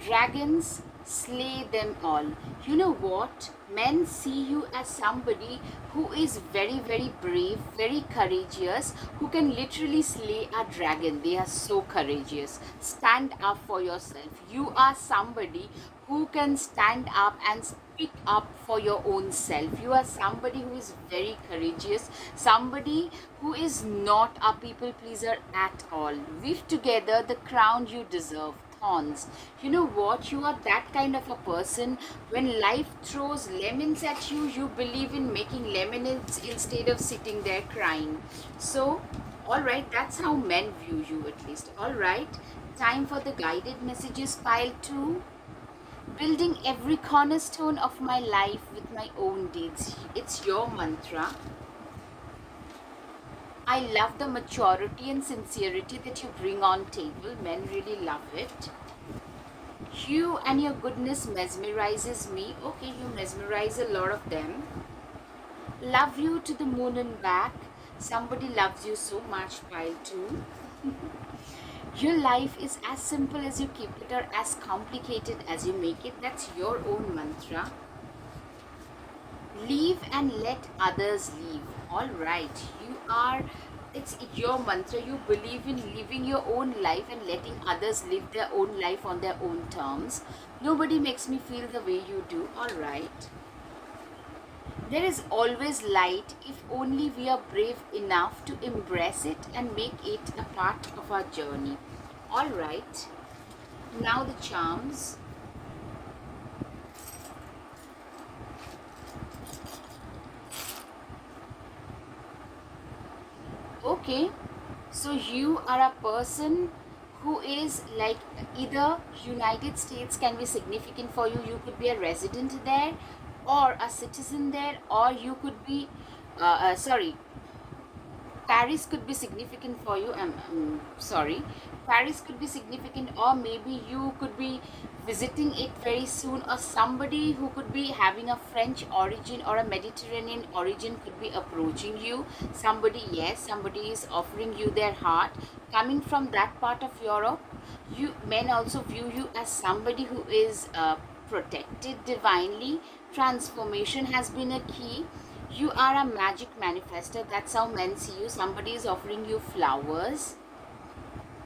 Dragons, slay them all. You know what? Men see you as somebody who is very, very brave, very courageous, who can literally slay a dragon. They are so courageous. Stand up for yourself. You are somebody who can stand up and speak up for your own self. You are somebody who is very courageous, somebody who is not a people pleaser at all. Weave together the crown you deserve. Thorns. You know what? You are that kind of a person. When life throws lemons at you, you believe in making lemonades instead of sitting there crying. So, alright, that's how men view you, at least. Alright, time for the guided messages pile 2. Building every cornerstone of my life with my own deeds. It's your mantra. I love the maturity and sincerity that you bring on table. Men really love it. You and your goodness mesmerizes me. Okay, you mesmerize a lot of them. Love you to the moon and back. Somebody loves you so much, pile 2. Your life is as simple as you keep it, or as complicated as you make it. That's your own mantra. Leave and let others leave. All right, you are, it's your mantra. You believe in living your own life and letting others live their own life on their own terms. Nobody makes me feel the way you do. All right. There is always light if only we are brave enough to embrace it and make it a part of our journey. All right, now the charms. Okay, so you are a person who is like, either United States can be significant for you, you could be a resident there or a citizen there, or you could be sorry, Paris could be significant for you. I'm sorry. Paris could be significant, or maybe you could be visiting it very soon, or somebody who could be having a French origin or a Mediterranean origin could be approaching you. Somebody, yes, somebody is offering you their heart. Coming from that part of Europe, you men also view you as somebody who is protected divinely. Transformation has been a key. You are a magic manifester. That's how men see you. Somebody is offering you flowers.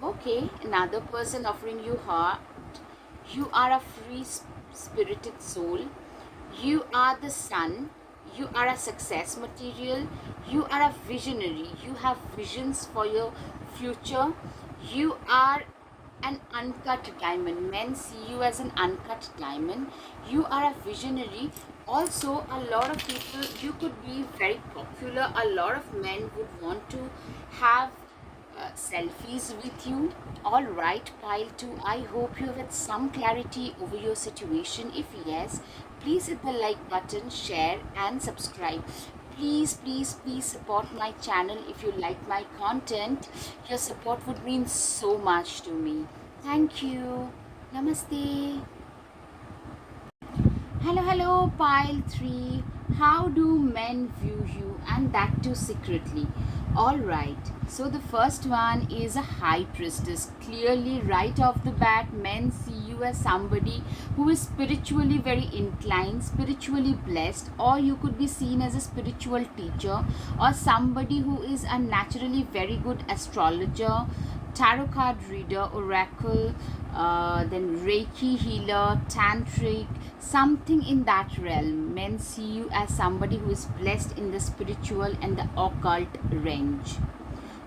Okay, another person offering you heart. You are a free spirited soul. You are the sun. You are a success material. You are a visionary. You have visions for your future. You are an uncut diamond. Men see you as an uncut diamond. You are a visionary. Also, a lot of people, you could be very popular. A lot of men would want to have selfies with you. All right, pile 2, I hope you have had some clarity over your situation. If yes, please hit the like button, share and subscribe. Please, please, please support my channel if you like my content. Your support would mean so much to me. Thank you. Namaste. Hello, hello, pile 3. How do men view you, and that too secretly? Alright, so the first one is a high priestess. Clearly, right off the bat, men see you as somebody who is spiritually very inclined, spiritually blessed, or you could be seen as a spiritual teacher, or somebody who is a naturally very good astrologer, tarot card reader, oracle, then Reiki healer, tantric, something in that realm. Men see you as somebody who is blessed in the spiritual and the occult range.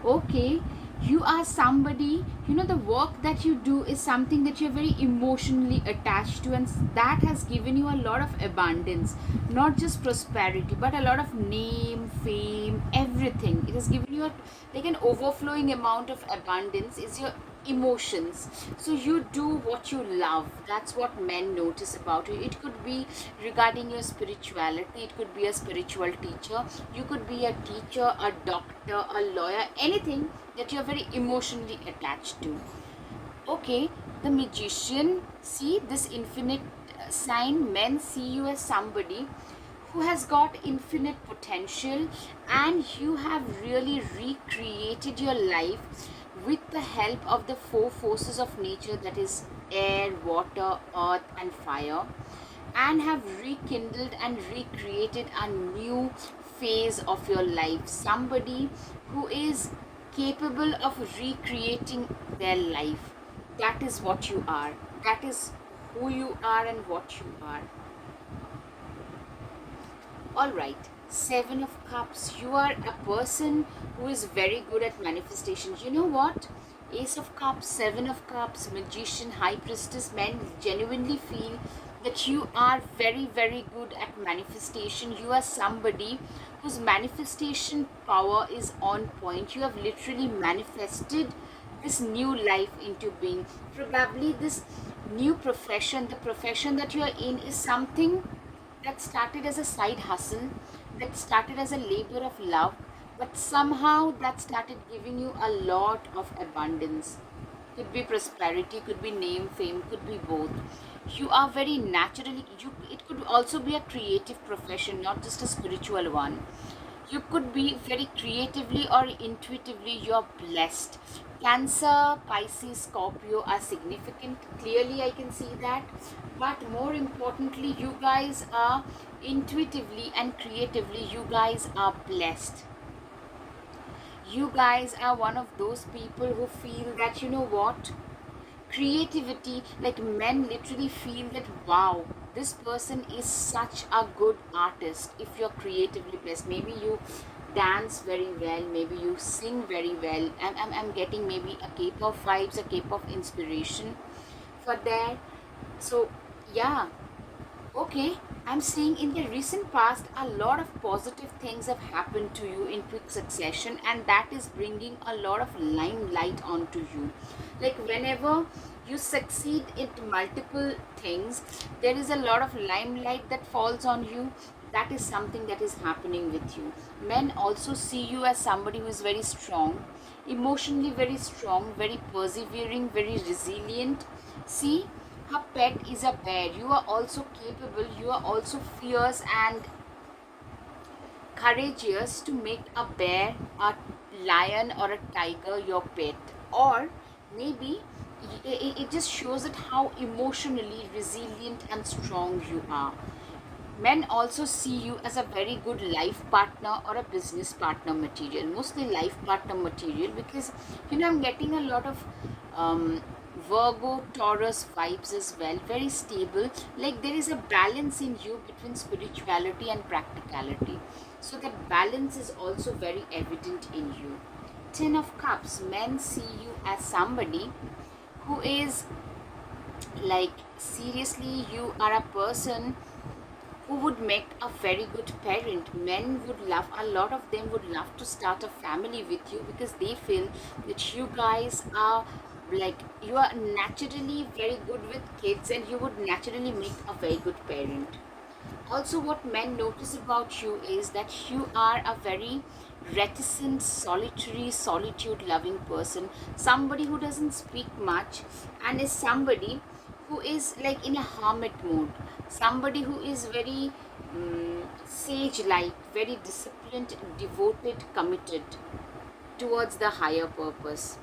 Okay, you are somebody, the work that you do is something that you're very emotionally attached to, and that has given you a lot of abundance, not just prosperity, but a lot of name, fame, everything. It has given you like an overflowing amount of abundance is your emotions. So you do what you love. That's what men notice about you. It could be regarding your spirituality, it could be a spiritual teacher, you could be a teacher, a doctor, a lawyer, anything that you're very emotionally attached to. Okay, the magician. See this infinite sign. Men see you as somebody who has got infinite potential, and you have really recreated your life with the help of the four forces of nature, that is air, water, earth and fire, and have rekindled and recreated a new phase of your life. Somebody who is capable of recreating their life. That is what you are. That is who you are and what you are. All right, 7 of cups. You are a person who is very good at manifestation. You know what? Ace of cups, 7 of cups, magician, high priestess. Men genuinely feel that you are very, very good at manifestation. You are somebody whose manifestation power is on point. You have literally manifested this new life into being. Probably this new profession, the profession that you are in, is something that started as a side hustle, that started as a labor of love, but somehow that started giving you a lot of abundance. Could be prosperity, could be name, fame, could be both. You are very naturally, it could also be a creative profession, not just a spiritual one. You could be very creatively or intuitively, you're blessed. Cancer, Pisces, Scorpio are significant. Clearly, I can see that. But more importantly, you guys are intuitively and creatively, you guys are blessed. You guys are one of those people who feel that, you know what? Creativity, like men literally feel that, wow, this person is such a good artist. If you're creatively blessed, maybe you dance very well, maybe you sing very well. I'm getting maybe a cape of vibes, a cape of inspiration for that. So yeah, okay, I'm seeing in the recent past a lot of positive things have happened to you in quick succession, and that is bringing a lot of limelight onto you. Like whenever you succeed in multiple things, there is a lot of limelight that falls on you. That is something that is happening with you. Men also see you as somebody who is very strong, emotionally very strong, very persevering, very resilient. See, her pet is a bear. You are also capable, you are also fierce and courageous to make a bear, a lion, or a tiger your pet. Or maybe it just shows it how emotionally resilient and strong you are. Men also see you as a very good life partner or a business partner material, mostly life partner material, because I'm getting a lot of um, Virgo, Taurus vibes as well, very stable. Like there is a balance in you between spirituality and practicality. So that balance is also very evident in you. Ten of Cups, men see you as somebody who is like, seriously, you are a person who would make a very good parent. Men would love, a lot of them would love to start a family with you because they feel that you guys are like, you are naturally very good with kids and you would naturally make a very good parent. Also, what men notice about you is that you are a very reticent, solitary, solitude loving person, somebody who doesn't speak much and is somebody who is like in a hermit mode, somebody who is very sage like, very disciplined, devoted, committed towards the higher purpose.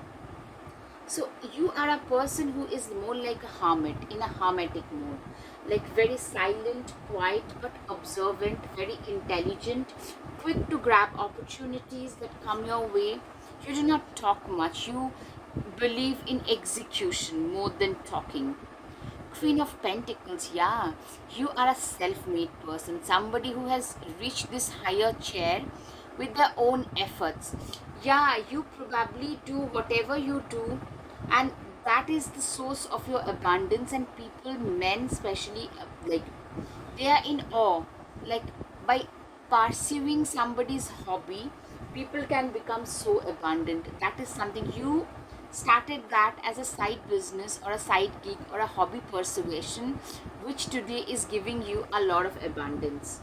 So you are a person who is more like a hermit, in a hermetic mode, like very silent, quiet, but observant, very intelligent, quick to grab opportunities that come your way. You do not talk much. You believe in execution more than talking. Queen of Pentacles, yeah, you are a self made person, somebody who has reached this higher chair with their own efforts. Yeah, you probably do whatever you do, and that is the source of your abundance. And people, men especially, like they are in awe. Like by pursuing somebody's hobby, people can become so abundant. That is something you started that as a side business or a side gig or a hobby persuasion, which today is giving you a lot of abundance.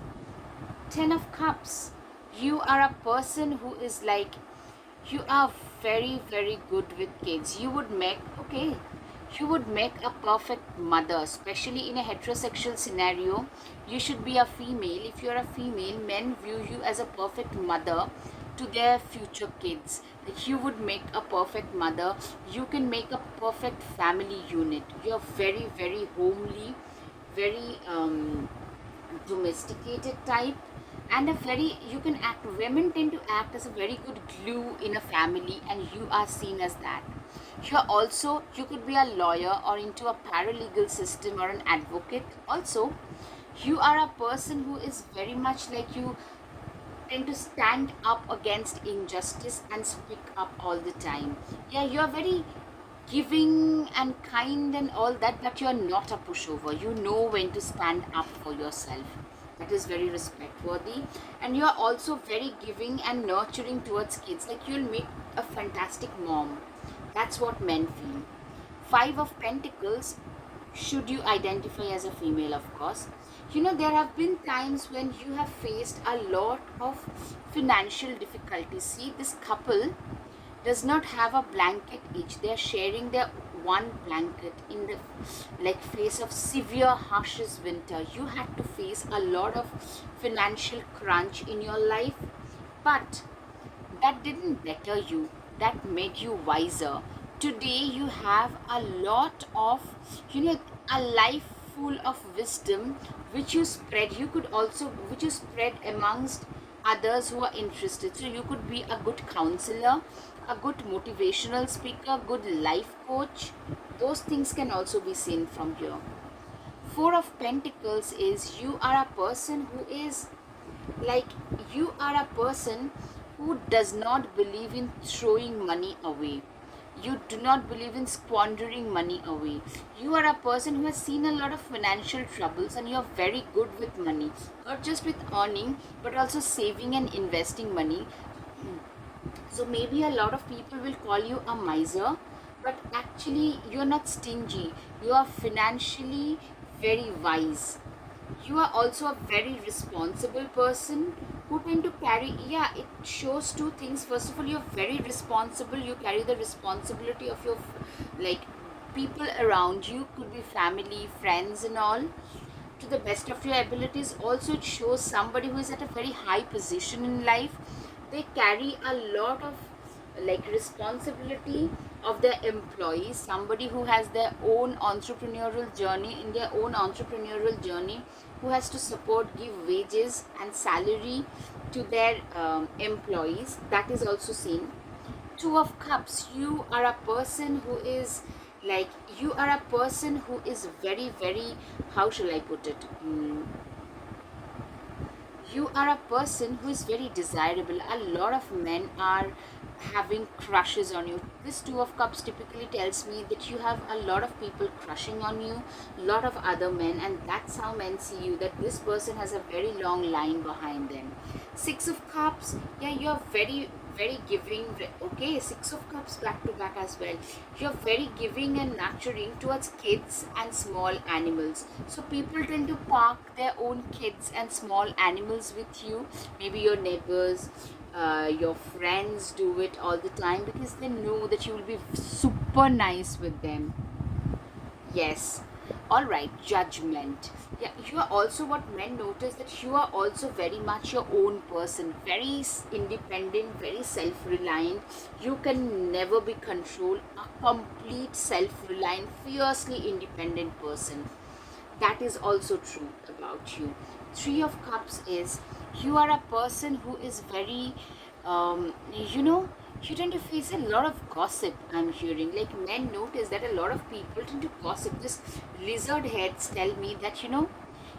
Ten of Cups, you are a person who is like, you are very very good with kids. You would make, okay, you would make a perfect mother, especially in a heterosexual scenario. You should be a female. If you're a female, men view you as a perfect mother to their future kids. Like you would make a perfect mother. You can make a perfect family unit. You're very very homely, very domesticated type, and a very, you can act, women tend to act as a very good glue in a family, and you are seen as that. You're also, you could be a lawyer or into a paralegal system or an advocate. Also, you are a person who is very much like, you tend to stand up against injustice and speak up all the time. Yeah, you're very giving and kind and all that, but you're not a pushover. You know when to stand up for yourself. That is very respect worthy. And you're also very giving and nurturing towards kids. Like you'll make a fantastic mom. That's what men feel. Five of Pentacles, should you identify as a female, of course. There have been times when you have faced a lot of financial difficulties. See, this couple does not have a blanket each. They are sharing their one blanket in the like face of severe harshest winter. You had to face a lot of financial crunch in your life, but that didn't better you, that made you wiser. Today you have a lot of, a life full of wisdom, which you spread. You could also, which you spread amongst others who are interested. So you could be a good counselor, a good motivational speaker, good life coach. Those things can also be seen from here. Four of Pentacles is you are a person who is like, you are a person who does not believe in throwing money away. You do not believe in squandering money away. You are a person who has seen a lot of financial troubles, and you are very good with money, not just with earning but also saving and investing money. So maybe a lot of people will call you a miser, but actually you're not stingy. You are financially very wise. You are also a very responsible person who tend to carry, yeah, it shows two things. First of all, you're very responsible. You carry the responsibility of your like people around you, could be family, friends and all, to the best of your abilities. Also, it shows somebody who is at a very high position in life. They carry a lot of like responsibility of their employees. Somebody who has their own entrepreneurial journey, in their own entrepreneurial journey, who has to support, give wages and salary to their employees. That is also seen. Two of Cups, you are a person who is like, you are a person who is very very, how shall I put it, you are a person who is very desirable. A lot of men are having crushes on you. This Two of Cups typically tells me that you have a lot of people crushing on you, a lot of other men, and that's how men see you, that this person has a very long line behind them. Six of Cups, yeah, you're very very giving. Okay, Six of Cups back to back as well. You're very giving and nurturing towards kids and small animals. So people tend to park their own kids and small animals with you. Maybe your neighbors, your friends do it all the time because they know that you will be super nice with them. Yes. All right, Judgment. Yeah, you are also, what men notice, that you are also very much your own person, very independent, very self-reliant. You can never be controlled. A complete self-reliant, fiercely independent person. That is also true about you. Three of Cups is you are a person who is very, you know, you tend to face a lot of gossip. I'm hearing, like, men notice that a lot of people tend to gossip. This lizard heads tell me that,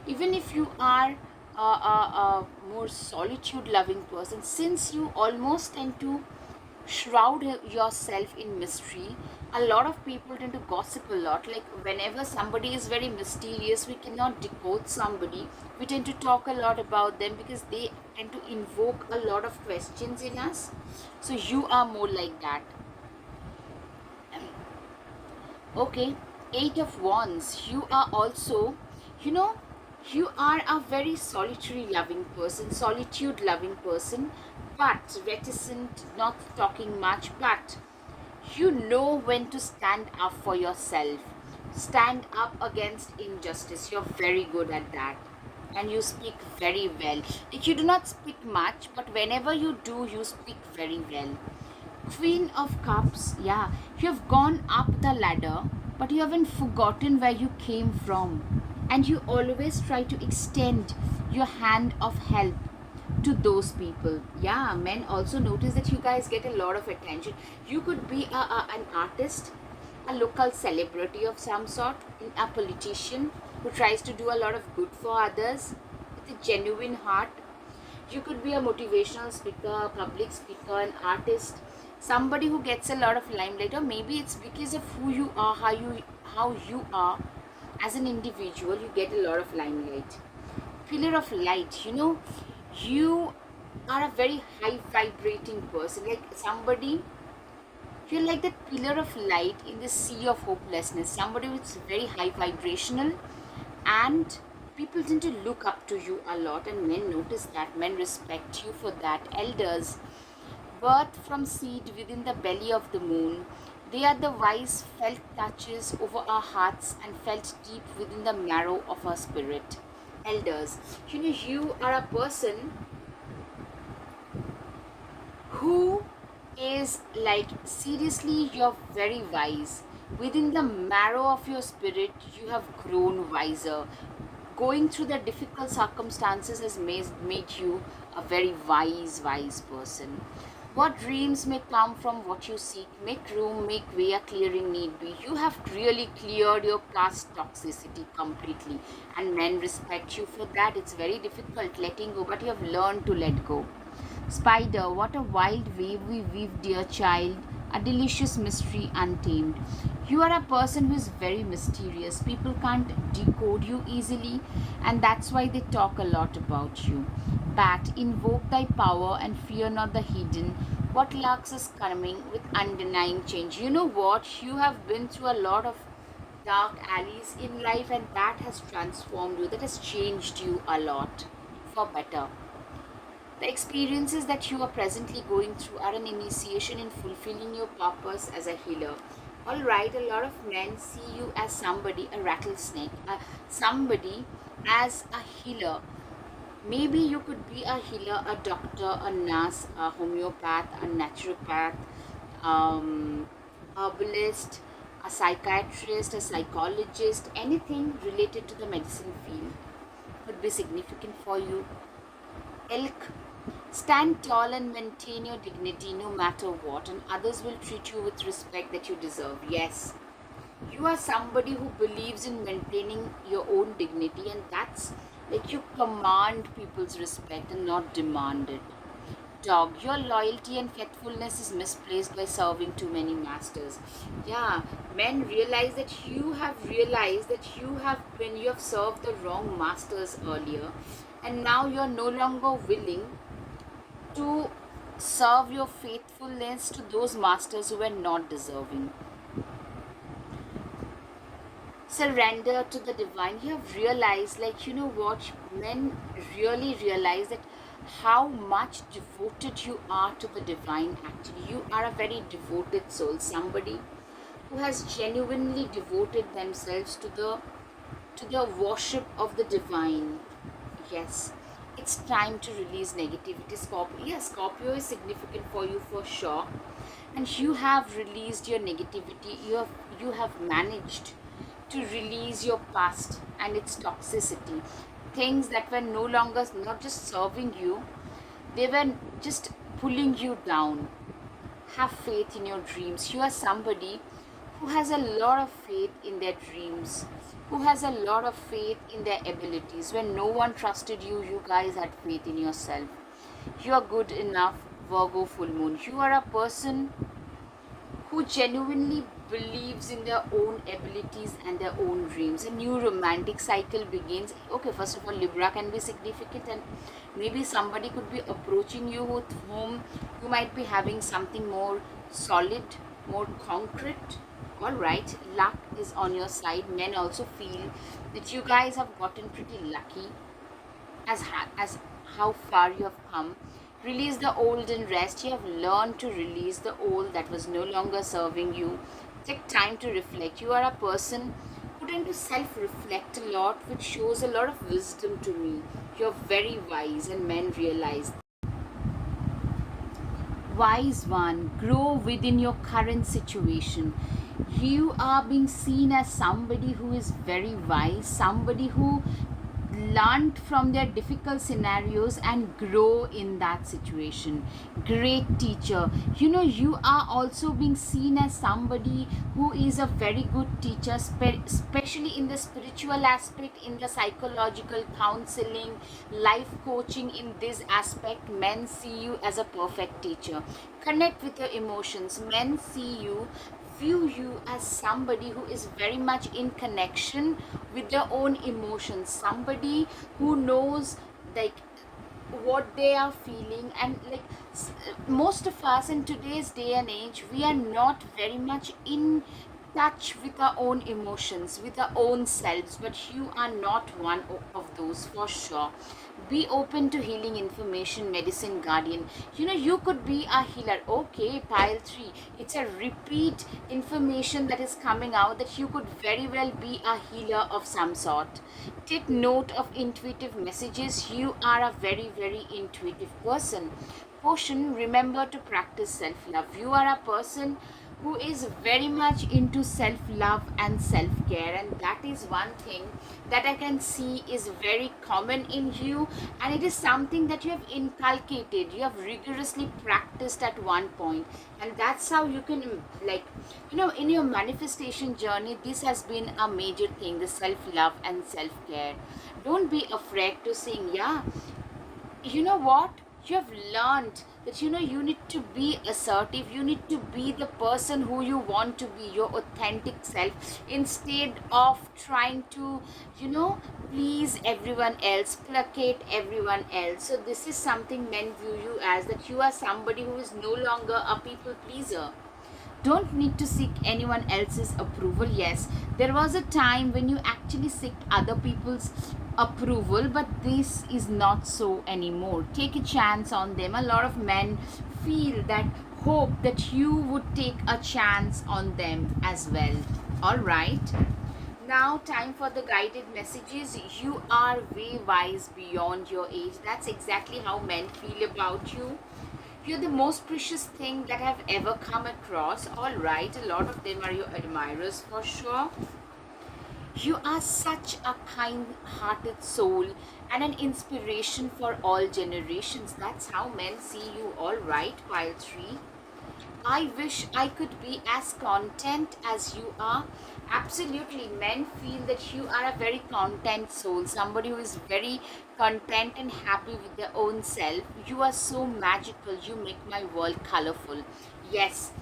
even if you are a more solitude loving person, since you almost tend to shroud yourself in mystery, a lot of people tend to gossip a lot. Like, whenever somebody is very mysterious, we cannot decode somebody, we tend to talk a lot about them because they tend to invoke a lot of questions in us. So you are more like that. Okay, Eight of Wands. You are also, you know, you are a very solitary loving person, solitude loving person, but reticent, not talking much, but you know when to stand up for yourself, stand up against injustice. You're very good at that. And you speak very well. Like, you do not speak much, but whenever you do, you speak very well. Queen of Cups, yeah, you have gone up the ladder, but you haven't forgotten where you came from. And you always try to extend your hand of help to those people. Yeah, men also notice that you guys get a lot of attention. You could be an artist, a local celebrity of some sort, a politician who tries to do a lot of good for others with a genuine heart. You could be a motivational speaker, a public speaker, an artist, somebody who gets a lot of limelight, or maybe it's because of who you are, how you are as an individual, you get a lot of limelight. Pillar of light, you are a very high vibrating person, like somebody, you're like that pillar of light in the sea of hopelessness, somebody who's very high vibrational, and people tend to look up to you a lot, and men notice that, men respect you for that. Elders, birth from seed within the belly of the moon, they are the wise felt touches over our hearts and felt deep within the marrow of our spirit. Elders, you are a person who is like, seriously, you're very wise. Within the marrow of your spirit, you have grown wiser. Going through the difficult circumstances has made you a very wise person. What dreams may come from what you seek. Make room, make way, a clearing need be. You have really cleared your past toxicity completely, and men respect you for that. It's very difficult letting go, but you have learned to let go. Spider, what a wild wave we weave, dear child. A delicious mystery untamed. You are a person who is very mysterious. People can't decode you easily, and that's why they talk a lot about you. Bat, invoke thy power and fear not the hidden. What lurks is coming with undenying change. You know what? You have been through a lot of dark alleys in life, and that has transformed you, that has changed you a lot for better. The experiences that you are presently going through are an initiation in fulfilling your purpose as a healer. All right, a lot of men see you as somebody, a rattlesnake, somebody as a healer. Maybe you could be a healer, a doctor, a nurse, a homeopath, a naturopath, herbalist, a psychiatrist, a psychologist, anything related to the medicine field could be significant for you. Elk, stand tall and maintain your dignity no matter what, and others will treat you with respect that you deserve. Yes, you are somebody who believes in maintaining your own dignity, and that's like you command people's respect and not demand it. Dog, your loyalty and faithfulness is misplaced by serving too many masters. Yeah, men realized that you have served the wrong masters earlier, and now you're no longer willing to serve your faithfulness to those masters who were not deserving. Surrender to the divine. You have realized, like, you know what, men really realize that how much devoted you are to the divine. Actually, you are a very devoted soul, somebody who has genuinely devoted themselves to the worship of the divine. Yes, it's time to release negativity. Scorpio, yes, Scorpio is significant for you for sure, and you have released your negativity. You have managed to release your past and its toxicity, things that were no longer not just serving you, they were just pulling you down. Have faith in your dreams. You are somebody who has a lot of faith in their dreams, who has a lot of faith in their abilities. When no one trusted you, you guys had faith in yourself. You are good enough. Virgo full moon, you are a person who genuinely believes in their own abilities and their own dreams. A new romantic cycle begins. Okay, first of all, Libra can be significant, and maybe somebody could be approaching you with whom you might be having something more solid, more concrete. All right, luck is on your side. Men also feel that you guys have gotten pretty lucky as how far you have come. Release the old and rest. You have learned to release the old that was no longer serving you. Take time to reflect. You are a person who tend to self-reflect a lot, which shows a lot of wisdom to me. You're very wise, and men realize. Wise one, grow within your current situation. You are being seen as somebody who is very wise, somebody who learned from their difficult scenarios and grow in that situation. Great teacher. You know, you are also being seen as somebody who is a very good teacher, especially in the spiritual aspect, in the psychological counseling, life coaching. In this aspect, men see you as a perfect teacher. Connect with your emotions. Men see you, view you as somebody who is very much in connection with their own emotions, somebody who knows like what they are feeling. And like most of us in today's day and age, we are not very much in touch with our own emotions, with our own selves, but you are not one of those for sure. Be open to healing information, medicine guardian. You know, you could be a healer. Okay, pile 3, it's a repeat information that is coming out that you could very well be a healer of some sort. Take note of intuitive messages. You are a very, very intuitive person. Portion, remember to practice self love. You are a person who is very much into self love and self care, and that is one thing that I can see is very common in you, and it is something that you have inculcated, you have rigorously practiced at one point, and that's how you can, like, in your manifestation journey, this has been a major thing, the self love and self care. Don't be afraid to sing. Yeah, you know what, you have learned that you need to be assertive, you need to be the person who you want to be, your authentic self, instead of trying to you know please everyone else, placate everyone else. So this is something men view you as, that you are somebody who is no longer a people pleaser. Don't need to seek anyone else's approval. Yes, there was a time when you actually seeked other people's approval, but this is not so anymore. Take a chance on them. A lot of men feel that, hope that you would take a chance on them as well. All right. Now, time for the guided messages. You are way wise beyond your age. That's exactly how men feel about you. You're the most precious thing that I've ever come across. All right, a lot of them are your admirers for sure. You are such a kind hearted soul and an inspiration for all generations. That's how men see you. All right, pile 3. I wish I could be as content as you are. Absolutely, men feel that you are a very content soul, somebody who is very content and happy with their own self. You are so magical, you make my world colorful. Yes,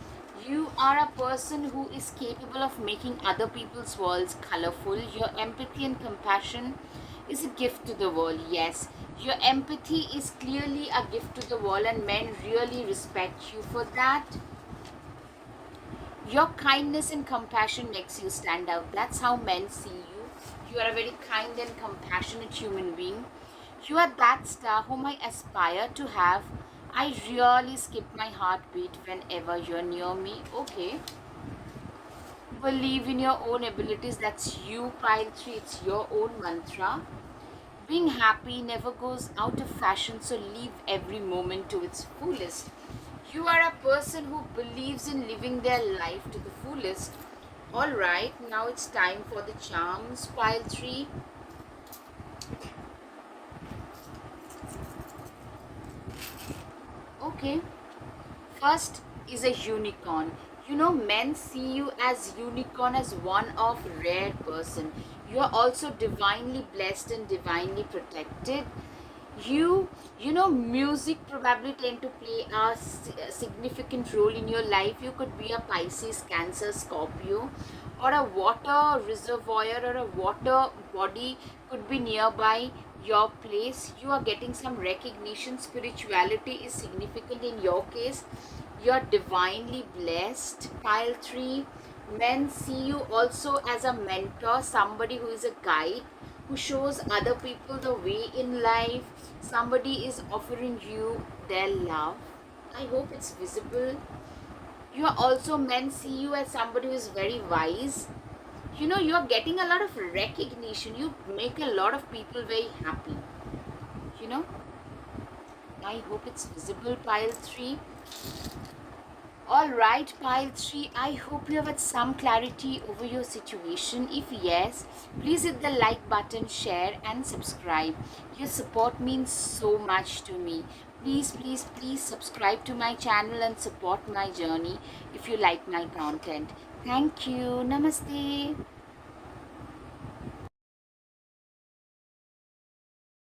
you are a person who is capable of making other people's worlds colorful. Your empathy and compassion is a gift to the world. Yes, your empathy is clearly a gift to the world, and men really respect you for that. Your kindness and compassion makes you stand out. That's how men see you. You are a very kind and compassionate human being. You are that star whom I aspire to have. I really skip my heartbeat whenever you're near me. Okay. Believe in your own abilities. That's you, pile 3. It's your own mantra. Being happy never goes out of fashion, so live every moment to its fullest. You are a person who believes in living their life to the fullest. Alright, now it's time for the charms, pile 3. Okay, first is a unicorn. Men see you as unicorn, as one of rare person. You are also divinely blessed and divinely protected. Music probably tend to play a significant role in your life. You could be a Pisces, Cancer, Scorpio, or a water reservoir or a water body could be nearby your place. You are getting some recognition. Spirituality is significant in your case. You're divinely blessed. Pile 3. Men see you also as a mentor, somebody who is a guide, who shows other people the way in life. Somebody is offering you their love. I hope it's visible. You are also, men see you as somebody who is very wise. You are getting a lot of recognition. You make a lot of people very happy. You know, I hope it's visible, pile 3. Alright, pile 3, I hope you have had some clarity over your situation. If yes, please hit the like button, share, and subscribe. Your support means so much to me. Please, please, please subscribe to my channel and support my journey if you like my content. Thank you. Namaste.